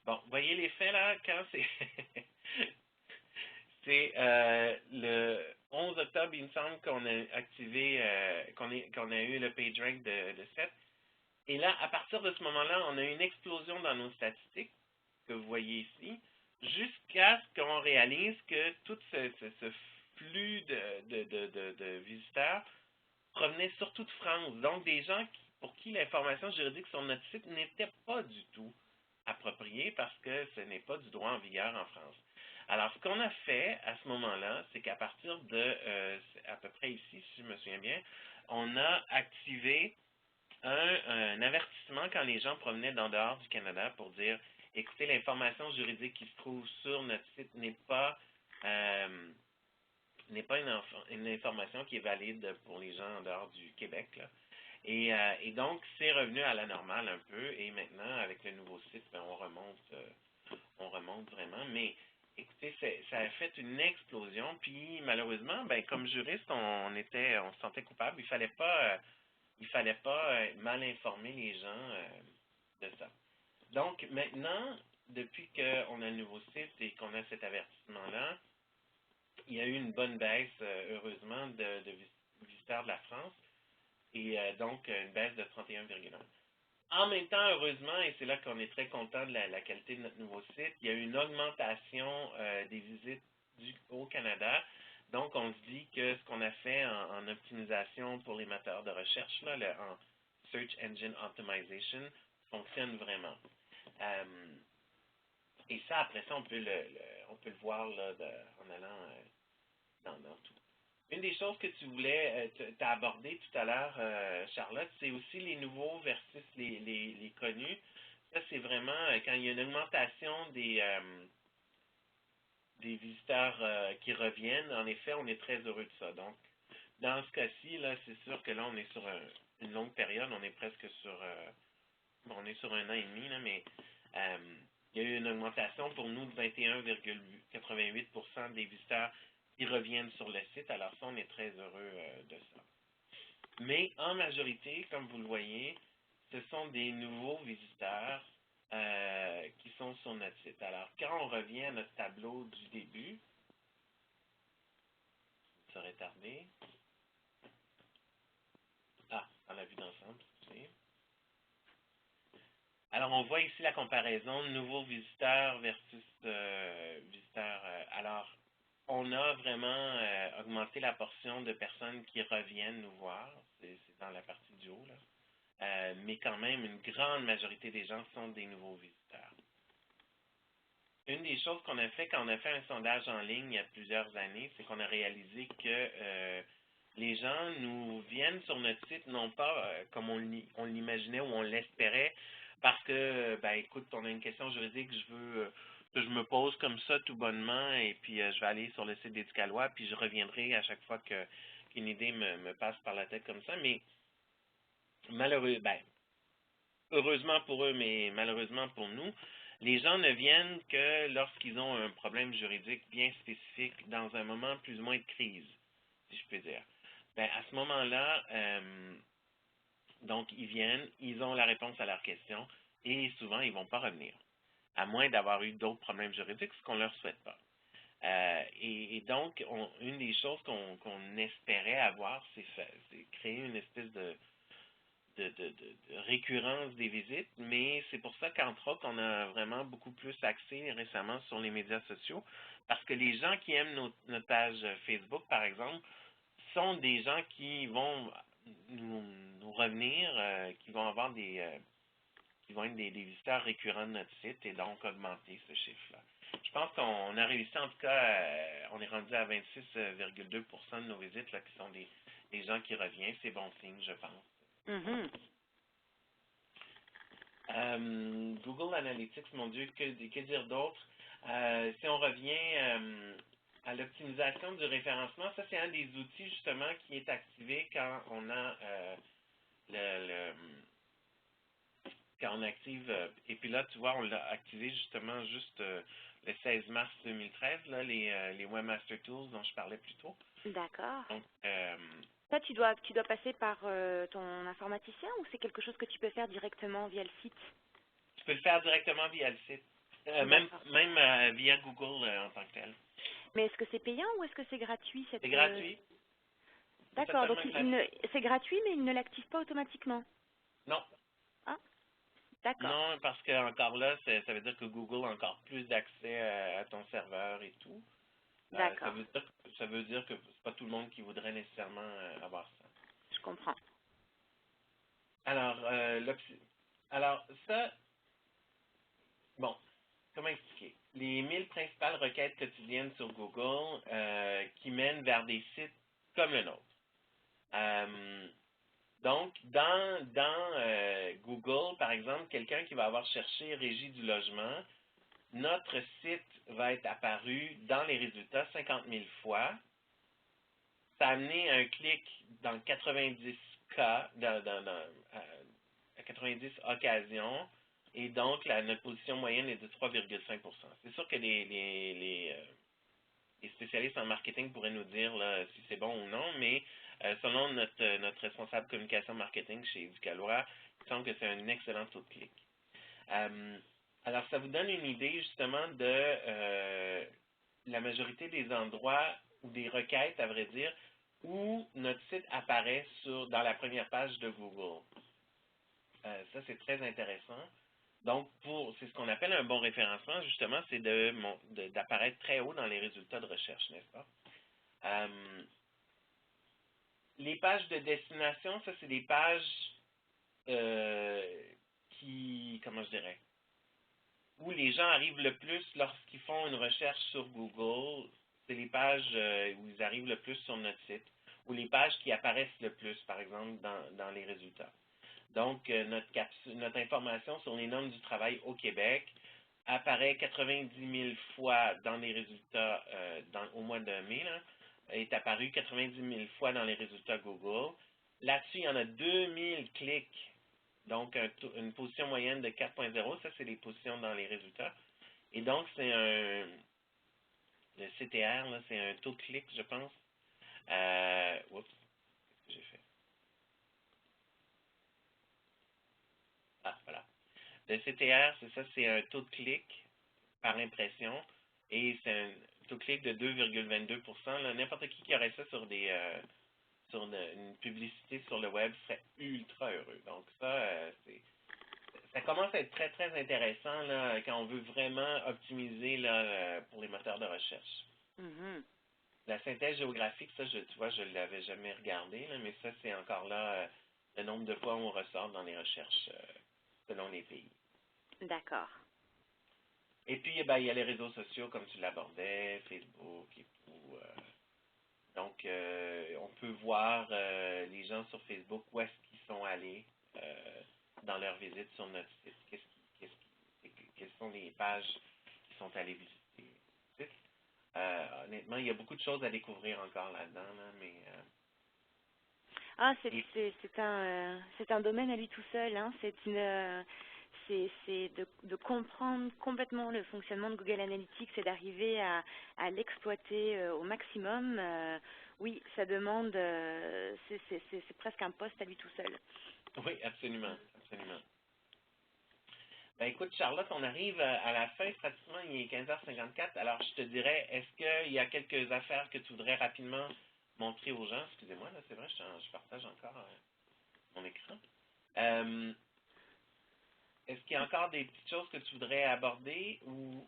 Speaker 1: Bon, voyez les faits là, quand c'est... 11 octobre, il me semble qu'on a activé, qu'on a eu le PageRank de 7. Et là, à partir de ce moment-là, on a eu une explosion dans nos statistiques, que vous voyez ici, jusqu'à ce qu'on réalise que tout ce flux de visiteurs provenait surtout de France. Donc, des gens pour qui l'information juridique sur notre site n'était pas du tout appropriée parce que ce n'est pas du droit en vigueur en France. Alors, ce qu'on a fait à ce moment-là, c'est qu'à partir de, à peu près ici, si je me souviens bien, on a activé un avertissement quand les gens provenaient d'en dehors du Canada pour dire, écoutez, l'information juridique qui se trouve sur notre site n'est pas une information qui est valide pour les gens en dehors du Québec, là. Et donc, c'est revenu à la normale un peu, et maintenant, avec le nouveau site, ben, on remonte vraiment, mais écoutez, ça a fait une explosion, puis malheureusement, ben, comme juriste, on se sentait coupable, il fallait pas mal informer les gens de ça. Donc, maintenant, depuis qu'on a le nouveau site et qu'on a cet avertissement-là, il y a eu une bonne baisse, heureusement, de visiteurs de la France, et donc une baisse de 31,1. En même temps, heureusement, et c'est là qu'on est très content de la qualité de notre nouveau site, il y a eu une augmentation des visites au Canada. Donc, on se dit que ce qu'on a fait en optimisation pour les moteurs de recherche, là, en Search Engine Optimization, fonctionne vraiment. Et ça, après ça, on peut le voir là, en allant dans tout. Une des choses que tu voulais t'as abordé tout à l'heure, Charlotte, c'est aussi les nouveaux versus les connus. Ça, c'est vraiment quand il y a une augmentation des visiteurs qui reviennent. En effet, on est très heureux de ça. Donc, dans ce cas-ci, là, c'est sûr que là, on est sur une longue période. On est presque sur on est sur 1 an et demi, là, mais il y a eu une augmentation pour nous de 21,88% des visiteurs qui reviennent sur le site. Alors ça, on est très heureux de ça. Mais en majorité, comme vous le voyez, ce sont des nouveaux visiteurs qui sont sur notre site. Alors, quand on revient à notre tableau du début, ça serait tardé. Ah, dans la vue d'ensemble, excusez. Alors, on voit ici la comparaison de nouveaux visiteurs versus visiteurs. Alors, on a vraiment augmenté la portion de personnes qui reviennent nous voir. C'est dans la partie du haut, là. Mais quand même, une grande majorité des gens sont des nouveaux visiteurs. Une des choses qu'on a fait quand on a fait un sondage en ligne il y a plusieurs années, c'est qu'on a réalisé que les gens nous viennent sur notre site, non pas comme on l'imaginait ou on l'espérait, parce que, ben écoute, on a une question juridique, que je me pose comme ça tout bonnement, et puis je vais aller sur le site d'Éducalois, puis je reviendrai à chaque fois qu'une idée me passe par la tête comme ça, mais heureusement pour eux, mais malheureusement pour nous, les gens ne viennent que lorsqu'ils ont un problème juridique bien spécifique dans un moment plus ou moins de crise, si je peux dire. Ben, à ce moment-là, donc ils viennent, ils ont la réponse à leur question et souvent ils ne vont pas revenir, à moins d'avoir eu d'autres problèmes juridiques, ce qu'on ne leur souhaite pas. Et donc, une des choses qu'on espérait avoir, c'est créer une espèce de récurrence des visites, mais c'est pour ça qu'entre autres, on a vraiment beaucoup plus axé récemment sur les médias sociaux, parce que les gens qui aiment notre page Facebook, par exemple, sont des gens qui vont nous revenir, qui vont avoir qui vont être des visiteurs récurrents de notre site et donc augmenter ce chiffre-là. Je pense qu'on a réussi, en tout cas, on est rendu à 26,2% de nos visites là, qui sont des gens qui reviennent. C'est bon signe, je pense.
Speaker 2: Mm-hmm.
Speaker 1: Google Analytics, mon Dieu, que dire d'autre? Si on revient à l'optimisation du référencement, ça c'est un des outils justement qui est activé quand on a quand on active, et puis là tu vois, on l'a activé justement juste le 16 mars 2013, là, les Webmaster Tools dont je parlais plus tôt.
Speaker 2: D'accord.
Speaker 1: Donc,
Speaker 2: ça, tu dois passer par ton informaticien ou c'est quelque chose que tu peux faire directement via le site?
Speaker 1: tu peux le faire directement via le site, même via Google en tant que tel.
Speaker 2: Mais est-ce que c'est payant ou est-ce que c'est gratuit
Speaker 1: C'est
Speaker 2: cette
Speaker 1: gratuit. C'est
Speaker 2: D'accord, donc
Speaker 1: totalement gratuit.
Speaker 2: c'est gratuit, mais il ne l'active pas automatiquement.
Speaker 1: Non.
Speaker 2: Ah, d'accord,
Speaker 1: Non, parce que encore là, ça veut dire que Google a encore plus d'accès à ton serveur et tout.
Speaker 2: d'accord,
Speaker 1: Ça veut dire que c'est pas tout le monde qui voudrait nécessairement avoir ça.
Speaker 2: je comprends.
Speaker 1: Alors, alors ça, bon, comment expliquer? Les 1000 principales requêtes quotidiennes sur Google qui mènent vers des sites comme le nôtre. Donc, dans Google, par exemple, quelqu'un qui va avoir cherché Régie du logement, notre site va être apparu dans les résultats 50 000 fois. Ça a amené un clic dans 90 cas, à 90 occasions, et donc notre position moyenne est de 3,5 %. C'est sûr que les spécialistes en marketing pourraient nous dire là, si c'est bon ou non, mais selon notre responsable communication marketing chez Éducalois, il semble que c'est un excellent taux de clic. Alors, ça vous donne une idée justement de la majorité des endroits ou des requêtes, à vrai dire, où notre site apparaît dans la première page de Google. Ça, c'est très intéressant. Donc, c'est ce qu'on appelle un bon référencement, justement, c'est d'apparaître très haut dans les résultats de recherche, n'est-ce pas? Les pages de destination, ça, c'est des pages comment je dirais, où les gens arrivent le plus lorsqu'ils font une recherche sur Google. C'est les pages où ils arrivent le plus sur notre site, ou les pages qui apparaissent le plus, par exemple, dans les résultats. Donc, notre information sur les normes du travail au Québec apparaît 90 000 fois dans les résultats au mois de mai, là, est apparu 90 000 fois dans les résultats Google. Là-dessus, il y en a 2000 clics, donc une position moyenne de 4,0. Ça, c'est les positions dans les résultats. Et donc, le CTR, là, c'est un taux de clic, je pense. Oups, qu'est-ce que j'ai fait? Ah, voilà. Le CTR, c'est ça, c'est un taux de clic par impression et c'est un taux de clic de 2,22 %. N'importe qui aurait ça sur une publicité sur le web serait ultra heureux. Donc ça, ça commence à être très, très intéressant là, quand on veut vraiment optimiser là, pour les moteurs de recherche.
Speaker 2: Mhm.
Speaker 1: La synthèse géographique, ça, tu vois, je ne l'avais jamais regardé, là, mais ça, c'est encore là le nombre de fois où on ressort dans les recherches selon les pays.
Speaker 2: D'accord.
Speaker 1: Et puis, ben, il y a les réseaux sociaux, comme tu l'abordais, Facebook et tout. Donc, on peut voir les gens sur Facebook où est-ce qu'ils sont allés dans leur visite sur notre site. Quelles sont les pages qu'ils sont allés visiter. Honnêtement, il y a beaucoup de choses à découvrir encore là-dedans, là, mais...
Speaker 2: Ah,
Speaker 1: et-
Speaker 2: c'est un domaine à lui tout seul, hein. C'est de comprendre complètement le fonctionnement de Google Analytics et d'arriver à l'exploiter au maximum. Oui, ça demande, c'est presque un poste à lui tout seul.
Speaker 1: oui, absolument, absolument. Ben écoute, Charlotte, on arrive à la fin, pratiquement, il est 15h54. Alors, je te dirais, est-ce qu'il y a quelques affaires que tu voudrais rapidement montrer aux gens? Excusez-moi, là, c'est vrai, je partage encore mon écran. Est-ce qu'il y a encore des petites choses que tu voudrais aborder ou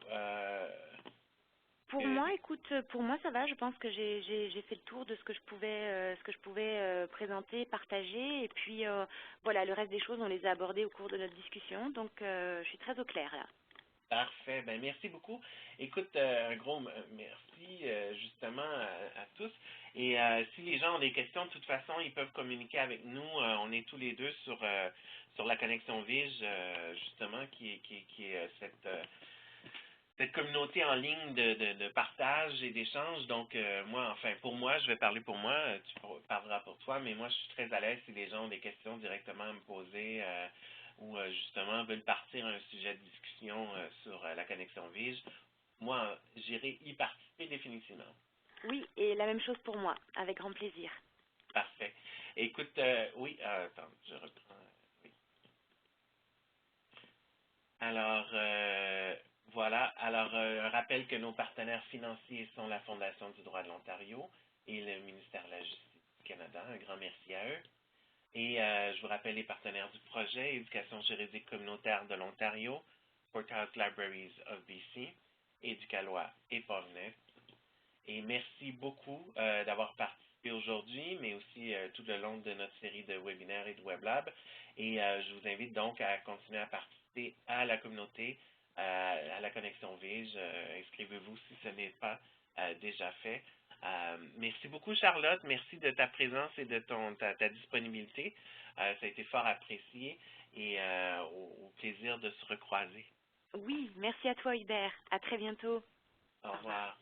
Speaker 2: Pour moi, écoute, pour moi ça va. Je pense que j'ai fait le tour de ce que je pouvais présenter, partager, et puis voilà, le reste des choses on les a abordées au cours de notre discussion, donc je suis très au clair là.
Speaker 1: Parfait. Ben, merci beaucoup. Écoute, un gros merci justement à tous. Et si les gens ont des questions, de toute façon, ils peuvent communiquer avec nous. On est tous les deux sur la connexion Vige, justement, qui est cette communauté en ligne de partage et d'échange. Donc, moi, enfin, pour moi, je vais parler pour moi, tu parleras pour toi, mais moi, je suis très à l'aise si les gens ont des questions directement à me poser ou justement veulent partir un sujet de discussion sur la connexion Vige. Moi, j'irai y participer définitivement.
Speaker 2: Oui, et la même chose pour moi, avec grand plaisir.
Speaker 1: Parfait. Écoute, oui, attends, je reprends. Oui. Alors, Voilà. Alors, un rappel que nos partenaires financiers sont la Fondation du droit de l'Ontario et le ministère de la Justice du Canada. Un grand merci à eux. Et je vous rappelle les partenaires du projet Éducation juridique communautaire de l'Ontario, Courthouse Libraries of BC, Éducalois et Portneuf. Et merci beaucoup d'avoir participé aujourd'hui, mais aussi tout le long de notre série de webinaires et de WebLab. Et je vous invite donc à continuer à participer à la communauté, à la connexion Vige. Inscrivez-vous si ce n'est pas déjà fait. Merci beaucoup, Charlotte. Merci de ta présence et de ta disponibilité. Ça a été fort apprécié et au plaisir de se recroiser.
Speaker 2: Oui, merci à toi Hubert. À très bientôt.
Speaker 1: Au revoir.